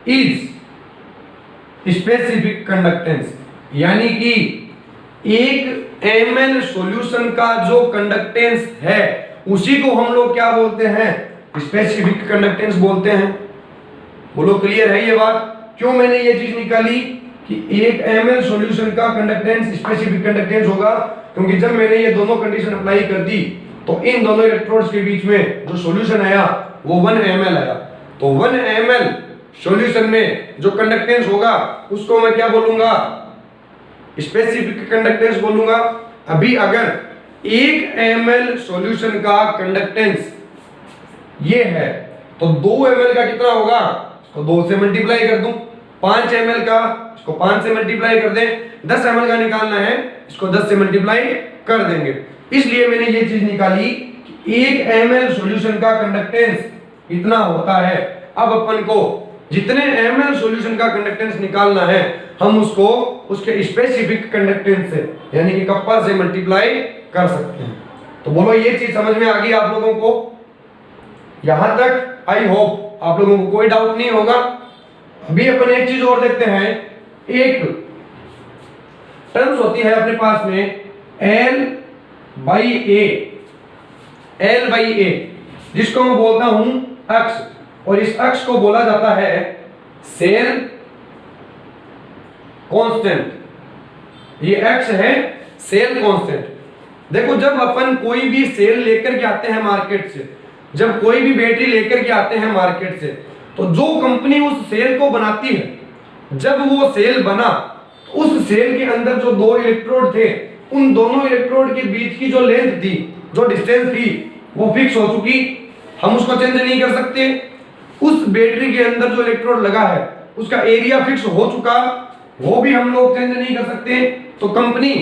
is specific conductance, यानी कि 1 ml सॉल्यूशन का जो कंडक्टेंस है उसी को हम लोग क्या बोलते हैं, स्पेसिफिक कंडक्टेंस बोलते हैं। बोलो क्लियर है ये बात? क्यों मैंने ये चीज निकाली कि 1 ml सॉल्यूशन का कंडक्टेंस स्पेसिफिक कंडक्टेंस होगा, क्योंकि जब मैंने ये दोनों कंडीशन अप्लाई कर दी तो इन दोनों इलेक्ट्रोड्स के बीच में जो सॉल्यूशन आया वो 1 ml आया। तो 1 ml सॉल्यूशन में जो कंडक्टेंस होगा उसको मैं क्या बोलूंगा, स्पेसिफिक कंडक्टेंस बोलूंगा। अभी अगर 1 ml सॉल्यूशन का कंडक्टेंस ये है तो 2 ml का कितना होगा, तो 2 से मल्टीप्लाई कर दूं। 5 ml का इसको 5 से मल्टीप्लाई कर दें। 10 ml का निकालना है, इसको 10 से मल्टीप्लाई कर देंगे। इसलिए मैंने ये चीज निकाली कि 1 ml सॉल्यूशन का कंडक्टेंस इतना होता है। अब अपन को जितने ml सॉल्यूशन का कंडक्टेंस निकालना है हम उसको उसके स्पेसिफिक कंडक्टेंस से यानी कि कप्पा से मल्टीप्लाई कर सकते हैं। तो बोलो ये चीज समझ में आ गई आप लोगों को? यहां तक आई होप आप लोगों को कोई डाउट नहीं होगा। अभी अपन एक चीज और देखते हैं। एक टर्म्स होती है अपने पास में L बाई ए, जिसको मैं बोलता हूं अक्ष, और इस अक्ष को बोला जाता है सेल कांस्टेंट। ये अक्ष है सेल कांस्टेंट। देखो जब अपन कोई भी सेल लेकर के आते हैं मार्केट से, जब कोई भी बैटरी लेकर के आते हैं मार्केट से, तो जो कंपनी उस सेल को बनाती है, जब वो सेल बना उस सेल के अंदर जो 2 इलेक्ट्रोड थे उन दोनों इलेक्ट्रोड के बीच की जो लेंथ थी, जो डिस्टेंस थी, वो फिक्स हो चुकी, हम उसको चेंज नहीं कर सकते। उस बैटरी के अंदर जो इलेक्ट्रोड लगा है उसका एरिया फिक्स हो चुका, वो भी हम लोग चेंज नहीं कर सकते। तो कंपनी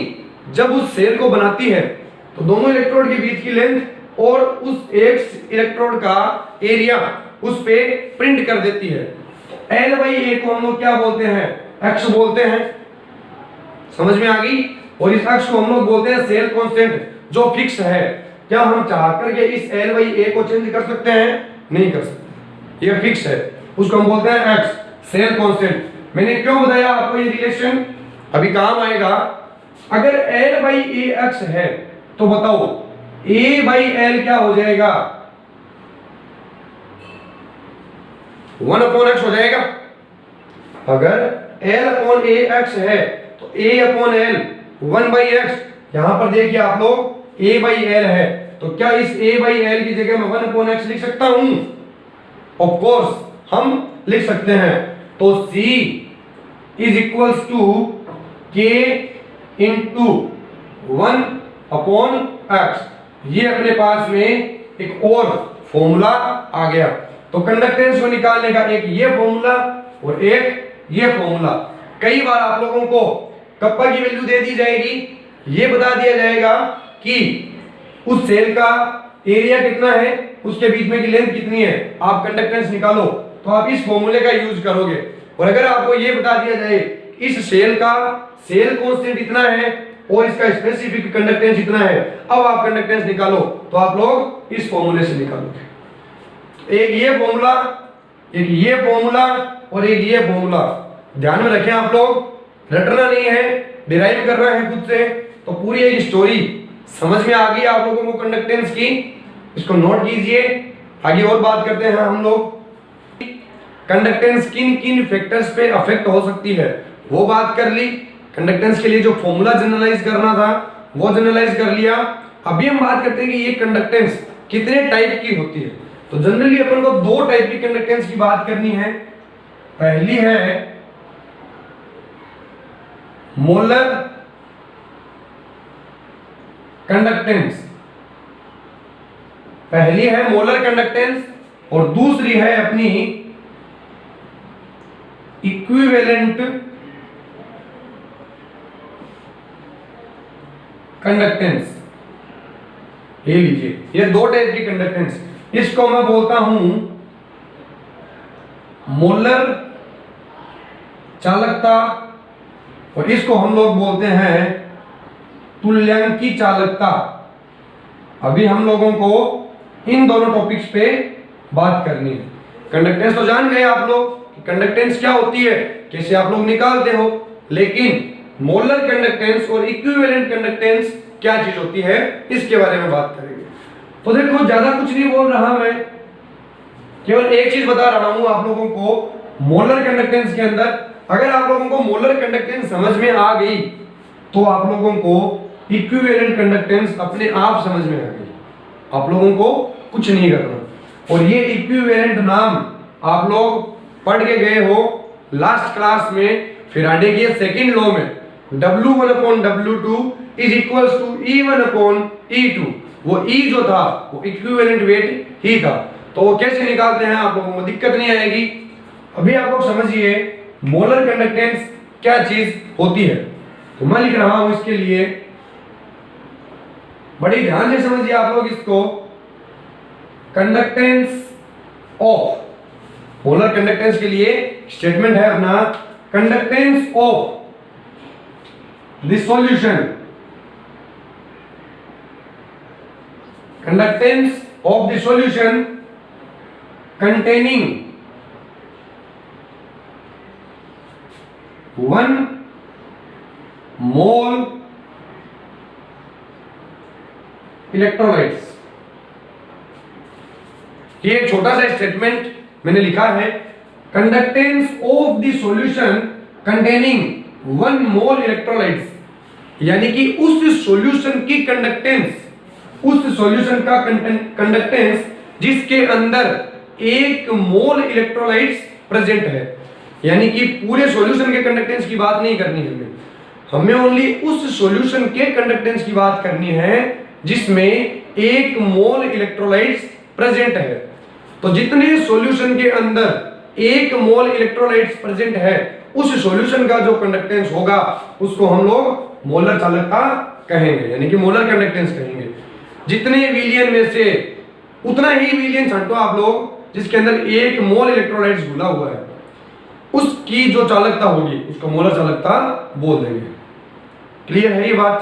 जब उस सेल को बनाती है तो दोनों इलेक्ट्रोड के बीच की लेंथ और उस एक इलेक्ट्रोड का एरिया उस पे प्रिंट कर देती है। L बाई ए को हम लोग क्या बोलते हैं, अक्ष बोलते हैं। समझ में आ गई? और इस अक्ष को हम लोग बोलते हैं सेल कांस्टेंट, जो फिक्स है। क्या हम चाह करके इस L बाई ए को चेंज कर सकते हैं? नहीं कर सकते, ये फिक्स है, उसको हम बोलते हैं अक्ष, सेल कांस्टेंट। मैंने क्यों बताया आपको ये रिलेशन, अभी काम आएगा। अगर L बाई ए अक्ष है तो बताओ A बाई L क्या हो जाएगा, 1 अपॉन एक्स हो जाएगा। अगर L अपॉन ए एक्स है तो A upon L 1 by x. यहां पर देखिए आप लोग A बाई L है, तो क्या इस A बाई L की जगह मैं 1 अपॉन एक्स लिख सकता हूं? ऑफ कोर्स हम लिख सकते हैं। तो C is equals to K into 1 upon x. ये अपने पास में एक और फॉर्मूला आ गया। तो कंडक्टेंस को निकालने का एक ये फॉर्मूला और एक ये फॉर्मूला। कई बार आप लोगों को कप्पा की वैल्यू दे दी जाएगी, ये बता दिया जाएगा कि उस सेल का एरिया कितना है, उसके बीच में की लेंथ कितनी है, आप कंडक्टेंस निकालो, तो आप इस फॉर्मूले का यूज करोगे। और अगर आपको ये बता दिया जाए इस सेल का सेल कांस्टेंट इतना है और इसका स्पेसिफिक कंडक्टेंस इतना है, अब आप कंडक्टेंस निकालो, तो आप लोग इस फॉर्मूले से निकालोगे। एक ये फॉर्मूला, एक ये फॉर्मूला और एक ये फॉर्मूला। ध्यान में रखें आप लोग, रटना नहीं है, डिराइव करना है खुद से। तो पूरी एक स्टोरी समझ में आ गई आप लोगों को कंडक्टेंस की, इसको नोट कीजिए। आगे और बात करते हैं हम लोग। कंडक्टेंस किन किन फैक्टर्स पे अफेक्ट हो सकती है वो बात कर ली। कंडक्टेंस के लिए जो फॉर्मूला जनरलाइज करना था वो जनरलाइज कर लिया। अभी हम बात करते हैं कि ये कंडक्टेंस कितने टाइप की होती है। तो जनरली अपन को 2 टाइप की कंडक्टेंस की बात करनी है। पहली है मोलर कंडक्टेंस, पहली है मोलर कंडक्टेंस और दूसरी है अपनी इक्विवेलेंट कंडक्टेंस। ये लीजिए, ये 2 टाइप की कंडक्टेंस। इसको मैं बोलता हूं मोलर चालकता और इसको हम लोग बोलते हैं तुल्यांकी चालकता। अभी हम लोगों को इन दोनों टॉपिक्स पे बात करनी है। कंडक्टेंस तो जान गए आप लोग कि कंडक्टेंस क्या होती है, कैसे आप लोग निकालते हो, लेकिन मोलर कंडक्टेंस और इक्विवेलेंट कंडक्टेंस क्या चीज होती है इसके बारे में बात करेंगे। तो देखो ज्यादा कुछ नहीं बोल रहा मैं, केवल एक चीज बता रहा हूं आप लोगों को। मोलर कंडक्टेंस के अंदर अगर आप लोगों को मोलर कंडक्टेंस समझ में आ गई तो आप लोगों को इक्विवेलेंट कंडक्टेंस अपने आप समझ में आ गई, आप लोगों को कुछ नहीं करना। और ये इक्विवेलेंट नाम आप लोग पढ़ के गए हो लास्ट क्लास में फैराडे के सेकंड लॉ में, W1/W2 is equals to E1/E2। वो E जो था वो इक्विवेलेंट वेट ही था। तो वो कैसे निकालते हैं आप लोगों को दिक्कत नहीं आएगी। अभी आप लोग समझिए मोलर कंडक्टेंस क्या चीज होती है। तो मैं लिख रहा हूं इसके लिए, बड़ी ध्यान से समझिए आप लोग इसको। कंडक्टेंस ऑफ मोलर कंडक्टेंस के लिए स्टेटमेंट है अपना, conductance of the solution, conductance of the solution containing 1 mole electrolytes। ये एक छोटा सा स्टेटमेंट मैंने लिखा है, conductance of the solution containing 1 mole electrolytes, यानी कि उस सॉल्यूशन की कंडक्टेंस, उस सॉल्यूशन का कंडक्टेंस जिसके अंदर 1 मोल इलेक्ट्रोलाइट्स प्रेजेंट है। यानी कि पूरे सॉल्यूशन के कंडक्टेंस की बात नहीं करनी है हमें ओनली उस सॉल्यूशन के कंडक्टेंस की बात करनी है जिसमें 1 मोल इलेक्ट्रोलाइट्स प्रेजेंट है। तो जितने सॉल्यूशन के अंदर 1 मोल इलेक्ट्रोलाइट्स प्रेजेंट है उस सॉल्यूशन का जो कंडक्टेंस होगा उसको हम लोग मोलर चालकता कहेंगे, यानी कि मोलर कंडक्टेंस कहेंगे। जितने विलियन में से उतना ही विलियन छांटो आप लोग जिसके अंदर 1 मोल इलेक्ट्रोलाइट्स घुला हुआ है, उसकी जो चालकता होगी उसको मोलर चालकता बोल देंगे। क्लियर है ये बात?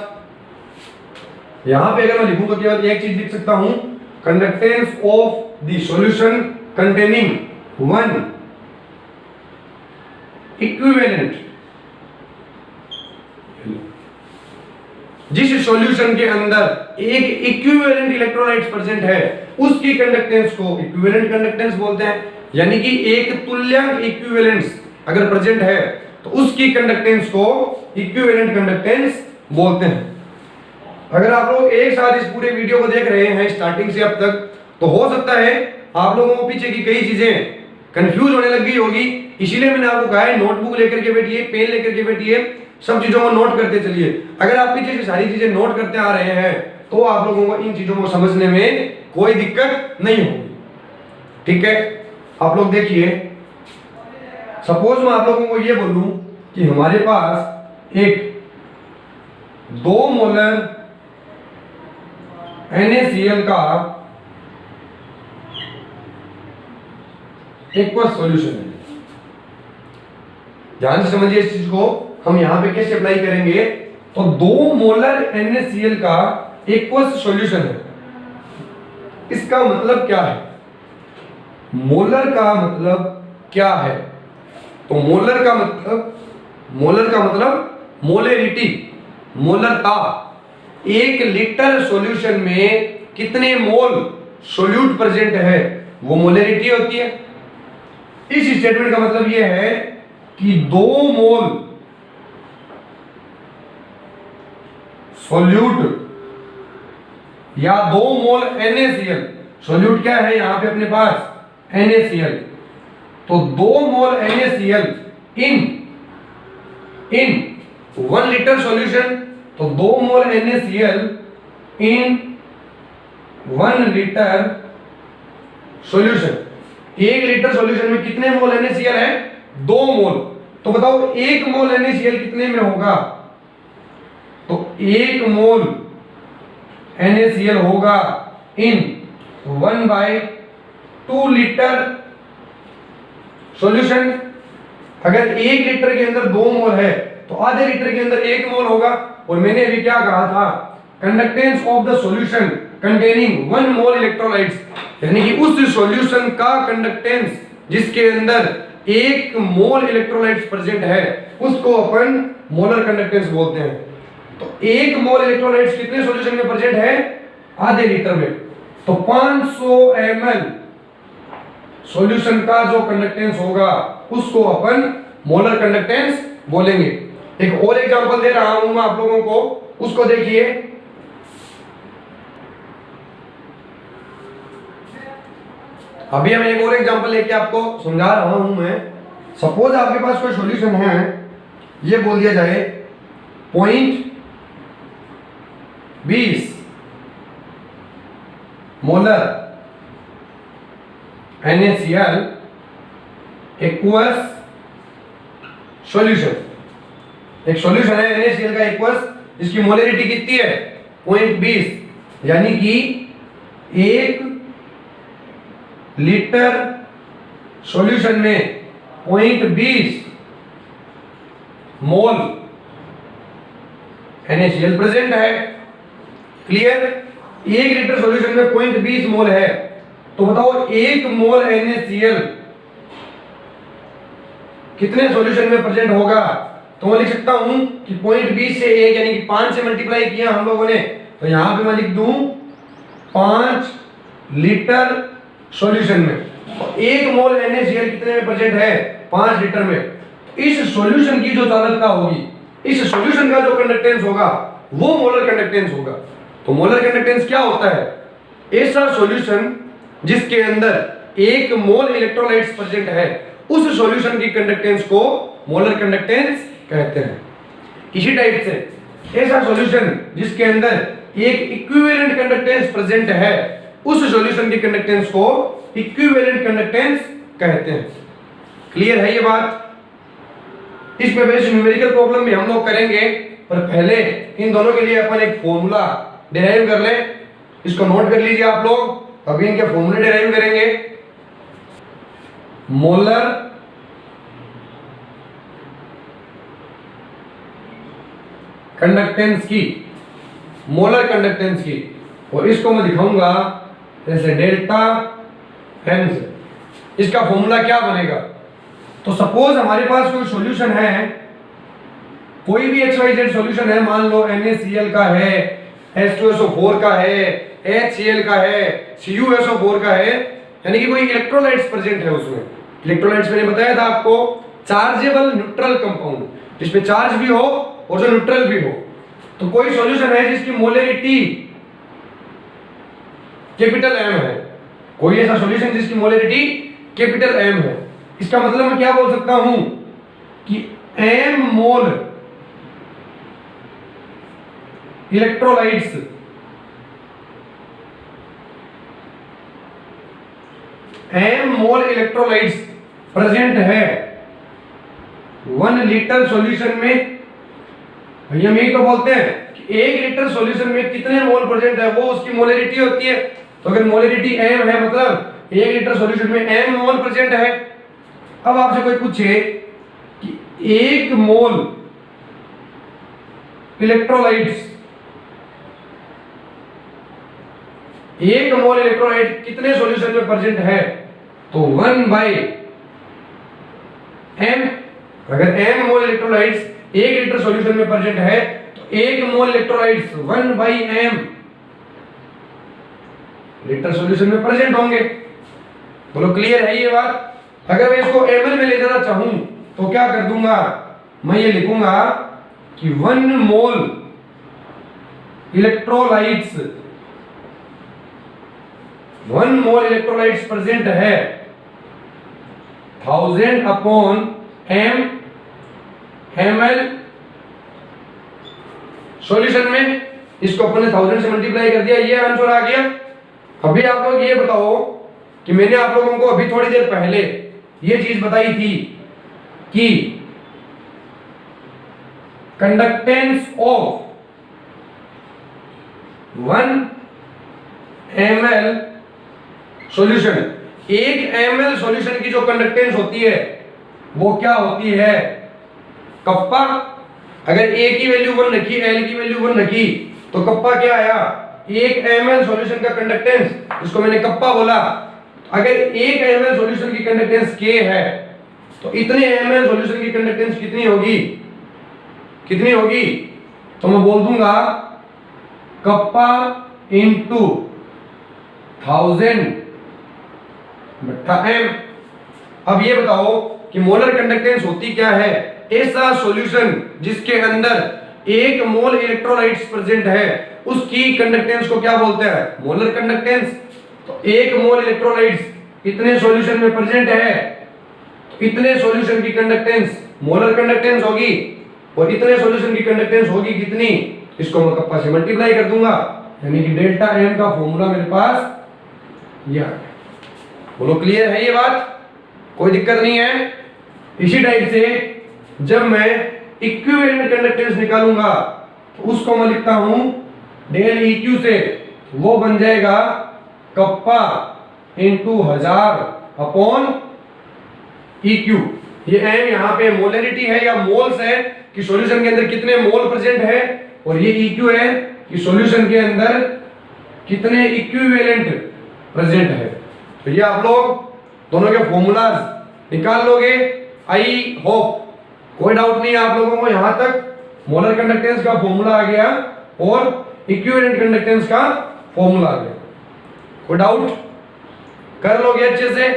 यहां पे अगर मैं लिखूं तो केवल एक चीज लिख सकता हूं, conductance of the solution containing 1 equivalent, जिस सॉल्यूशन के अंदर 1 इक्विवेलेंट इलेक्ट्रोलाइट्स प्रेजेंट है उसकी कंडक्टेंस को इक्विवेलेंट कंडक्टेंस बोलते हैं। यानी कि एक तुल्यांक इक्विवेलेंस अगर प्रेजेंट है तो उसकी कंडक्टेंस को इक्विवेलेंट कंडक्टेंस बोलते हैं। अगर आप लोग एक साथ इस पूरे वीडियो को देख रहे हैं स्टार्टिंग से अब तक, तो हो सकता है आप लोगों को पीछे की कई चीजें कंफ्यूज होने लग गई होगी। इसीलिए मैंने आपको कहा है नोटबुक लेकर के बैठिए, पेन लेकर के बैठिए, सब चीजों को नोट करते चलिए। अगर आप पीछे से सारी चीजें नोट करते आ रहे हैं तो आप लोगों को इन चीजों को समझने में कोई दिक्कत नहीं होगी। ठीक है, आप लोग देखिए, सपोज मैं आप लोगों को ये बोलूं कि हमारे पास एक 2 मोलर NaCl का एक्वस सॉल्यूशन है। ध्यान से समझिए इस चीज को, हम यहां पे कैसे अप्लाई करेंगे। तो 2 मोलर NaCl का एक्वस सॉल्यूशन है। इसका मतलब क्या है? मोलर का मतलब क्या है? तो मोलर का मतलब मोलेरिटी, मोलरता। 1 लीटर सॉल्यूशन में कितने मोल सोल्यूट प्रेजेंट है वो मोलेरिटी होती है। इस स्टेटमेंट का मतलब यह है कि 2 मोल सोल्यूट या 2 मोल NaCl, सोल्यूट क्या है यहां पे अपने पास NaCl, तो 2 मोल NaCl इन 1 लीटर सॉल्यूशन, तो 2 मोल NaCl इन 1 लीटर सॉल्यूशन। 1 लीटर सॉल्यूशन में कितने मोल NaCl है? 2 मोल। तो बताओ 1 मोल NaCl कितने में होगा? तो 1 मोल NaCl होगा इन 1/2 लीटर सॉल्यूशन। अगर 1 लीटर के अंदर 2 मोल है तो आधे लीटर के अंदर 1 मोल होगा। और मैंने अभी क्या कहा था? Conductance of the solution containing 1 mole electrolytes, यानी कि उस सॉल्यूशन का कंडक्टेंस जिसके अंदर 1 मोल इलेक्ट्रोलाइट्स प्रेजेंट है उसको अपन मोलर कंडक्टेंस बोलते हैं। तो 1 मोल इलेक्ट्रोलाइट्स कितने सॉल्यूशन में प्रेजेंट है? आधे लीटर में। तो 500 ml सॉल्यूशन का जो कंडक्टेंस होगा उसको अपन मोलर कंडक्टेंस बोलेंगे। एक और एग्जांपल दे रहा हूं मैं आप लोगों को, उसको देखिए। अभी हम एक और एग्जांपल लेके आपको समझा रहा हूं मैं। सपोज आपके पास कोई सॉल्यूशन है, ये बोल दिया जाए 0.20 मोलर NaCl एक्वस सॉल्यूशन। एक सॉल्यूशन है NaCl का एक्वस, इसकी मोलरिटी कितनी है? 0.20, यानी कि 1 लीटर सॉल्यूशन में 0.20 मोल NaCl प्रेजेंट है। क्लियर? 1 लीटर सॉल्यूशन में 0.20 मोल है, तो बताओ 1 मोल NaCl कितने सॉल्यूशन में प्रेजेंट होगा? तो मैं लिख सकता हूं कि 0.20 से 1 यानी कि 5 से मल्टीप्लाई किया हम लोगों ने, तो यहां पे मैं लिख दूं 5 लीटर सॉल्यूशन में। 1 मोल NaCl कितने में प्रेजेंट है? 5 लीटर में। इस सॉल्यूशन की जो चालकता होगी, इस सॉल्यूशन का जो कंडक्टेंस होगा वो मोलर कंडक्टेंस होगा। तो मोलर कंडक्टेंस क्या होता है? ऐसा सॉल्यूशन जिसके अंदर 1 मोल इलेक्ट्रोलाइट्स प्रेजेंट है, उस सॉल्यूशन की कंडक्टेंस को मोलर कंडक्टेंस कहते हैं। इसी टाइप से ऐसा सॉल्यूशन जिसके अंदर एक इक्विवेलेंट कंडक्टेंस प्रेजेंट है, उस सॉल्यूशन की कंडक्टेंस को इक्विवेलेंट कंडक्टेंस कहते हैं। क्लियर है ये बात? इस पे बेस्ड न्यूमेरिकल प्रॉब्लम भी हम लोग करेंगे, पर पहले इन दोनों के लिए अपन एक फॉर्मूला डिराइव कर ले। इसको नोट कर लीजिए आप लोग। अभी इनके फॉर्मूले डिराइव करेंगे। मोलर कंडक्टेंस की, मोलर कंडक्टेंस की, और इसको मैं दिखाऊंगा जैसे डेल्टा एन से। इसका फॉर्मूला क्या बनेगा? तो सपोज हमारे पास कोई सॉल्यूशन है, कोई भी XYZ सॉल्यूशन है, मान लो NaCl का है, H2SO4 का है, HCl का है, CuSO4 का है, यानी कि कोई इलेक्ट्रोलाइट्स प्रेजेंट है उसमें। इलेक्ट्रोलाइट्स मैंने बताया था आपको, चार्जेबल न्यूट्रल कंपाउंड, जिसमें चार्ज भी हो और जो न्यूट्रल भी हो। तो कोई सॉल्यूशन है जिसकी मोलरिटी कैपिटल M है, कोई ऐसा सॉल्यूशन जिसकी मोलरिटी कैपिटल M है। इसका मतलब मैं क्या बोल सकता हूं कि M मोल इलेक्ट्रोलाइट्स M मोल इलेक्ट्रोलाइट्स प्रेजेंट है 1 लीटर सॉल्यूशन में। भैया हम यही तो बोलते हैं कि 1 लीटर सॉल्यूशन में कितने मोल प्रेजेंट है, वो उसकी मोलरिटी होती है। तो अगर मोलरिटी M है, मतलब 1 लीटर सॉल्यूशन में M मोल प्रेजेंट है। अब आपसे कोई पूछे कि 1 मोल इलेक्ट्रोलाइट्स, 1 मोल इलेक्ट्रोलाइट कितने सॉल्यूशन में प्रेजेंट है? तो 1/m। अगर m मोल इलेक्ट्रोलाइट्स 1 लीटर सॉल्यूशन में प्रेजेंट है, तो 1 मोल इलेक्ट्रोलाइट्स 1/m लीटर सॉल्यूशन में प्रेजेंट होंगे। बोलो क्लियर है ये बात? अगर मैं इसको ml में ले जाना चाहूं तो क्या कर दूंगा? मैं ये लिखूंगा कि 1 मोल इलेक्ट्रोलाइट्स, 1 मोल इलेक्ट्रोलाइट्स प्रेजेंट है 1000/m ml सॉल्यूशन में। इसको अपने 1000 से मल्टीप्लाई कर दिया, ये आंसर आ गया। अभी आप लोग ये बताओ कि मैंने आप लोगों को अभी थोड़ी देर पहले ये चीज बताई थी कि conductance of 1 ml solution, 1 ml solution की जो कंडक्टेंस होती है वो क्या होती है? कप्पा। अगर A की वैल्यू 1 रखी, L की वैल्यू 1 रखी, तो कप्पा क्या आया? 1 ml सॉल्यूशन का कंडक्टेंस, इसको मैंने कप्पा बोला, अगर 1 ml सॉल्यूशन की कंडक्टेंस K है तो इतने ml सॉल्यूशन की कंडक्टेंस कितनी होगी, कितनी होगी? तो मैं बोल दूंगा कप्पा इंटू 1000 बट्टा m। अब ये बताओ कि मोलर कंडक्टेंस होती क्या है? ऐसा सॉल्यूशन जिसके अंदर 1 मोल इलेक्ट्रोलाइट्स प्रेजेंट है उसकी कंडक्टेंस को क्या बोलते हैं? Molar conductance. तो 1 मोल इलेक्ट्रोलाइट्स इतने सॉल्यूशन में प्रेजेंट है तो इतने सॉल्यूशन की कंडक्टेंस मोलर कंडक्टेंस होगी, और इतने सॉल्यूशन की कंडक्टेंस होगी कितनी? इसको मैं कप्पा से मल्टीप्लाई कर दूंगा, यानी कि डेल्टा m का फॉर्मूला मेरे पास यह। बोलो क्लियर है ये बात? कोई दिक्कत नहीं है। इसी टाइप से जब मैं इक्विवेलेंट कंडक्टेंस निकालूंगा तो उसको मैं लिखता हूं डेल EQ से, वो बन जाएगा कप्पा इंटू 1000 अपॉन EQ। ये m यहाँ पे मोलरिटी है या मोल्स है कि सॉल्यूशन के अंदर कितने मोल प्रेजेंट है, और ये EQ है कि सॉल्यूशन के अंदर कितने इक्विवेलेंट प्रेजेंट है। तो ये आप लोग दोनों के फॉर्मूलाज निकाल लोगे। आई होप कोई डाउट नहीं है आप लोगों को यहाँ तक। मोलर कंडक्टेंस का फॉर्मूला आ गया और इक्विवेलेंट कंडक्टेंस का फॉर्मूला आ गया। कोई डाउट? कर लोगे अच्छे से,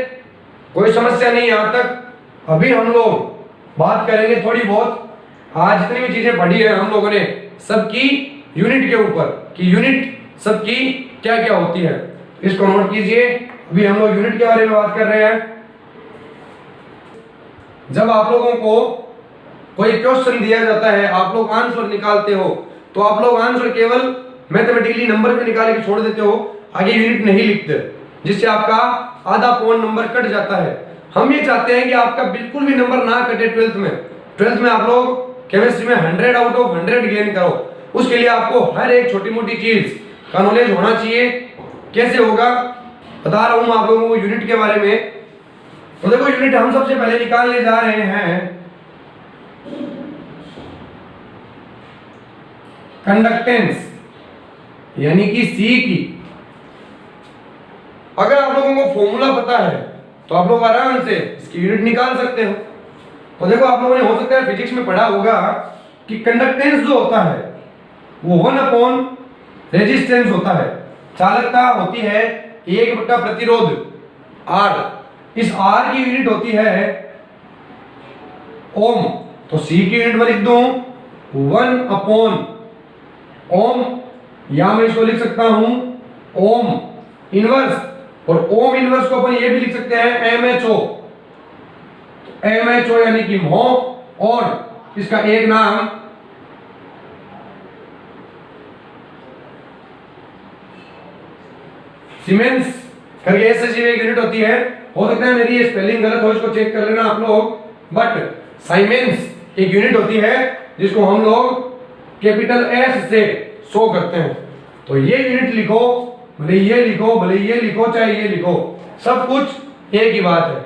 कोई समस्या नहीं यहाँ तक। अभी हम लोग बात करेंगे थोड़ी बहुत, आज जितनी भी चीजें पढ़ी है हम लोगों ने सबकी यूनिट के ऊपर, कि यूनिट सबकी क्या क्या होती है, इसको नोट कीजिए। अभी हम लोग यूनिट के बारे में बात कर रहे हैं। जब आप लोगों को कोई क्वेश्चन दिया जाता है, आप लोग आंसर निकालते हो, तो आप लोग आंसर केवल मैथमेटिकली नंबर पे निकाल के छोड़ देते हो, आगे यूनिट नहीं लिखते, जिससे आपका आधा पॉइंट नंबर कट जाता है। हम ये चाहते हैं कि आपका बिल्कुल भी नंबर ना कटे। 12th में आप लोग केमिस्ट्री में 100 आउट ऑफ 100 गेन करो। उसके लिए आपको हर एक छोटी मोटी चीज का नॉलेज होना चाहिए। कैसे होगा बता रहा हूं आप लोगों को यूनिट के बारे में। तो देखो यूनिट हम सबसे पहले निकालने जा रहे हैं कंडक्टेंस, यानी कि C की। अगर आप लोगों को फॉर्मूला पता है तो आप लोग आराम से इसकी यूनिट निकाल सकते हो। तो देखो आप लोगों ने हो सकता है फिजिक्स में पढ़ा होगा कि कंडक्टेंस जो होता है वो 1 अपॉन रेजिस्टेंस होता है। चालकता होती है 1 बटा प्रतिरोध R। इस R की यूनिट होती है ओम। तो C की यूनिट में लिख दूं 1 अपॉन ओम, या मैं इसको लिख सकता हूं ओम इनवर्स, और ओम इनवर्स को अपन ये भी लिख सकते हैं MHO। MHO यानी कि म्हो, और इसका एक नाम सीमेंस करके एसएसजी एक यूनिट होती है। हो सकता है मेरी ये स्पेलिंग गलत हो, इसको चेक कर लेना आप लोग। बट साइमेंस एक यूनिट होती है जिसको हम लोग कैपिटल S से शो करते हैं। तो ये यूनिट लिखो, भले ये लिखो, भले ये लिखो, चाहे ये लिखो, सब कुछ एक ही बात है।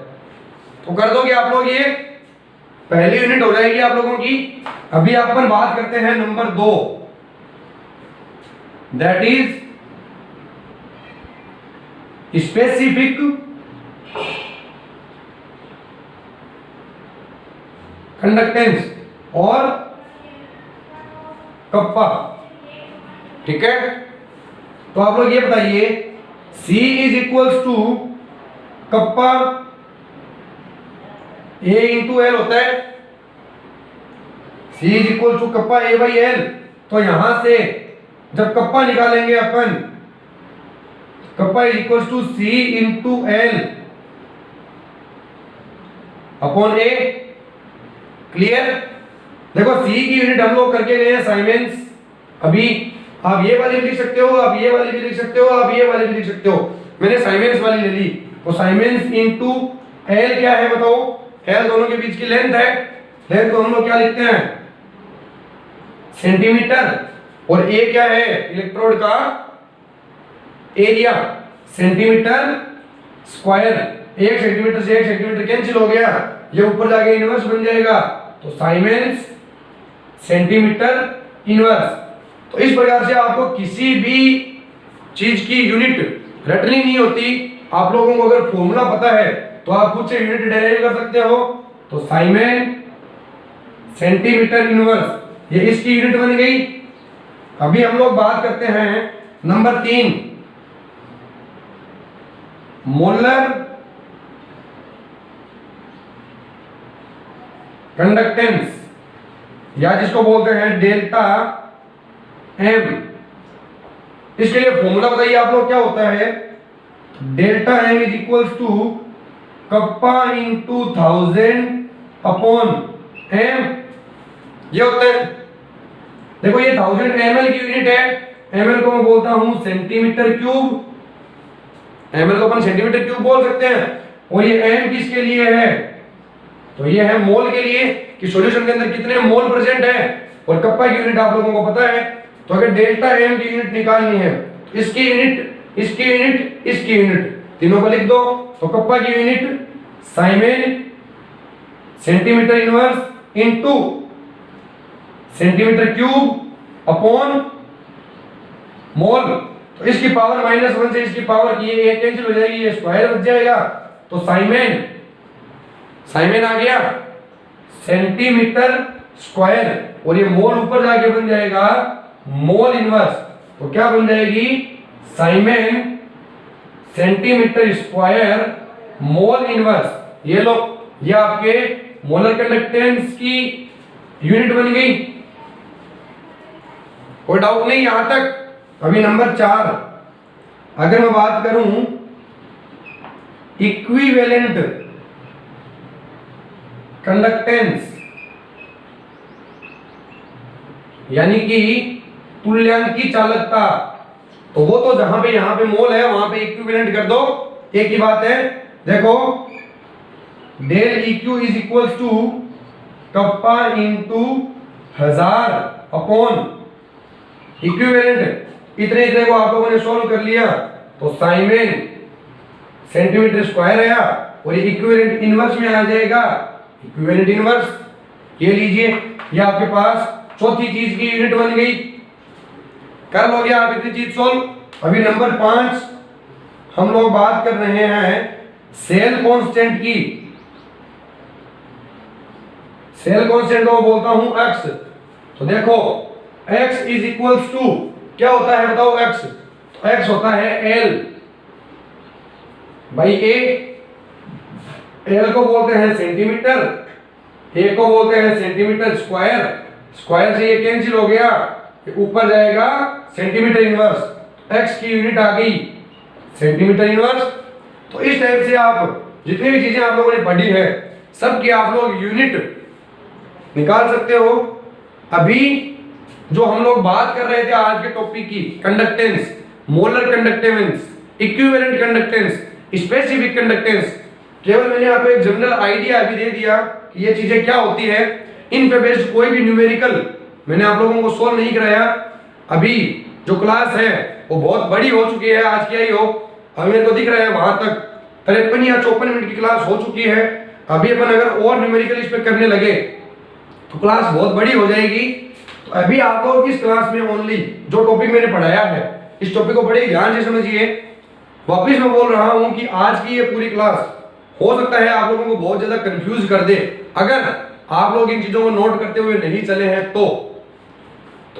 तो कर दोगे आप लोग, ये पहली यूनिट हो जाएगी आप लोगों की। अभी अपन बात करते हैं number 2, that is specific conductance और कप्पा। ठीक है, तो आप लोग ये बताइए C is equals to kappa A into L होता है। C is equal to kappa A by L. तो यहां से जब कप्पा निकालेंगे अपन, kappa is equal to C into L upon A। Clear? देखो C की यूनिट हम लोग करके गए हैं साइमेंस। अभी आप ये वाली भी लिख सकते हो, आप ये वाली भी लिख सकते हो, आप ये वाली भी लिख सकते हो। मैंने साइमेंस वाली ले ली। तो साइमेंस इंटू एल क्या है बताओ? एल दोनों के बीच की लेंथ है। लेंथ को हम लोग क्या लिखते हैं? सेंटीमीटर। और ए क्या है? इलेक्ट्रोड का एरिया, सेंटीमीटर स्क्वायर। 1 सेंटीमीटर से 1 सेंटीमीटर कैंसिल हो गया, ये ऊपर जाके इनवर्स बन जाएगा। तो साइमेंस सेंटीमीटर इनवर्स। तो इस प्रकार से आपको किसी भी चीज की यूनिट रटनी नहीं होती, आप लोगों को अगर फॉर्मूला पता है तो आप खुद से यूनिट डेराइव कर सकते हो। तो साइमेन सेंटीमीटर इनवर्स, ये इसकी यूनिट बन गई। अभी हम लोग बात करते हैं नंबर 3, मोलर कंडक्टेंस, या जिसको बोलते हैं डेल्टा एम। इसके लिए फॉर्मूला बताइए आप लोग, क्या होता है? Delta M is equals to kappa into 1000 upon M, ये होता है। देखो ये 1000 ml की यूनिट है, ml को मैं बोलता हूं सेंटीमीटर क्यूब, ml को अपन सेंटीमीटर क्यूब बोल सकते हैं। और ये m किसके लिए है? तो ये है मोल के लिए, कि सॉल्यूशन के अंदर कितने मोल प्रेजेंट है। और कप्पा की यूनिट आप लोगों को पता है। तो अगर डेल्टा एम की यूनिट निकालनी है, इसकी यूनिट, इसकी यूनिट, इसकी यूनिट, तीनों को लिख दो। तो कप्पा की unit siemens centimetre inverse into centimetre cube upon mole. तो इसकी पावर -1 से इसकी पावर की ये कैंसिल हो जाएगी, ये स्क्वायर बच जाएगा। तो साइमेन, साइमेन आ गया सेंटीमीटर स्क्वायर, और ये मोल ऊपर जाके बन जाएगा मोल इनवर्स। तो क्या बन जाएगी? साइमेन सेंटीमीटर स्क्वायर मोल इनवर्स। ये लो, ये आपके मोलर कंडक्टेंस की यूनिट बन गई। कोई डाउट नहीं यहां तक? अभी नंबर 4, अगर मैं बात करूं इक्विवेलेंट कंडक्टेंस, यानी कि तुल्यांकी चालकता, तो वो तो जहां पे यहां पे मोल है वहां पे इक्विवेलेंट कर दो, एक ही बात है। देखो del EQ is equals to kappa into 1000 upon equivalent. इतने इतने को आप लोगों ने सोल्व कर लिया। तो साइमेन सेंटीमीटर स्क्वायर आया, और ये इक्विवेलेंट इनवर्स में आ जाएगा इक्विवेलेंट इनवर्स। ये लीजिए, ये आपके पास चौथी चीज की यूनिट बन गई। कर लोगे आप इतनी चीज सोल्व। अभी नंबर 5 हम लोग बात कर रहे हैं सेल कांस्टेंट की। सेल कांस्टेंट को बोलता हूं x। तो देखो x इज इक्वल्स टू, क्या होता है बताओ x? तो x होता है L बाई A। L को बोलते हैं सेंटीमीटर, A को बोलते हैं सेंटीमीटर स्क्वायर। स्क्वायर से ये कैंसिल हो गया, ऊपर जाएगा सेंटीमीटर इनवर्स। x की यूनिट आ गई सेंटीमीटर इनवर्स। तो इस टाइप से आप जितनी भी चीजें आप लोगों ने पढ़ी है, सबकी आप लोग यूनिट निकाल सकते हो। अभी जो हम लोग बात कर रहे थे आज के टॉपिक की, conductance, molar conductance, equivalent conductance, specific conductance, केवल मैंने आपको एक जनरल आइडिया अभी दे दिया कि ये चीजें क्या होती है। इन पे बेस्ड कोई भी न्यूमेरिकल मैंने आप लोगों को सोल्व नहीं कराया। अभी जो क्लास है वो बहुत बड़ी हो चुकी है, आज की आई हो, अभी मेरे को दिख रहा है वहां तक 53 या 54 मिनट की क्लास हो चुकी है। अभी अपन अगर और न्यूमेरिकल इस पे करने लगे तो क्लास बहुत बड़ी हो जाएगी। तो अभी आप लोग इस क्लास में ओनली जो टॉपिक मैंने पढ़ाया है, इस टॉपिक को बड़े ध्यान से समझिए। वापिस मैं बोल रहा हूं कि आज की ये पूरी क्लास हो सकता है आप लोगों को बहुत ज्यादा कंफ्यूज कर दे, अगर आप लोग इन चीजों को नोट करते हुए नहीं चले हैं तो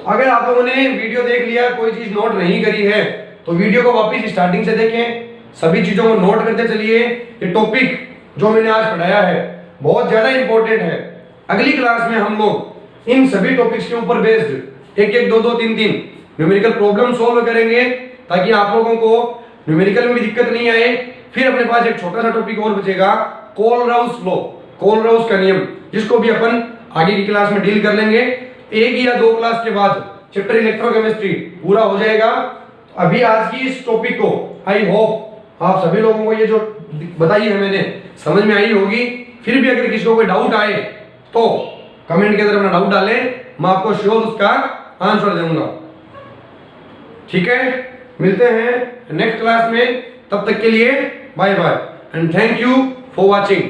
अगर आप लोगों ने वीडियो देख लिया, कोई चीज नोट नहीं करी है, तो वीडियो को वापस स्टार्टिंग से देखें, सभी चीजों को नोट करते चलिए। ये टॉपिक जो मैंने आज पढ़ाया है बहुत ज्यादा इंपॉर्टेंट है। अगली क्लास में हम लोग इन सभी टॉपिक्स के ऊपर बेस्ड एक एक दो दो तीन तीन न्यूमेरिकल प्रॉब्लम सॉल्व करेंगे, ताकि आप लोगों को न्यूमेरिकल में भी दिक्कत नहीं आए। फिर अपने पास एक छोटा सा टॉपिक और बचेगा, कोलराउस लॉ, कोलराउस का नियम, जिसको भी अपन आगे की क्लास में डील कर लेंगे। एक या दो क्लास के बाद चैप्टर इलेक्ट्रोकेमिस्ट्री पूरा हो जाएगा। अभी आज की इस टॉपिक को आई होप आप सभी लोगों को ये जो बताई है मैंने समझ में आई होगी। फिर भी अगर किसी को कोई डाउट आए तो कमेंट के अंदर अपना डाउट डालें, मैं आपको श्योर उसका आंसर दूंगा। ठीक है, मिलते हैं नेक्स्ट क्लास में, तब तक के लिए bye bye and thank you for watching.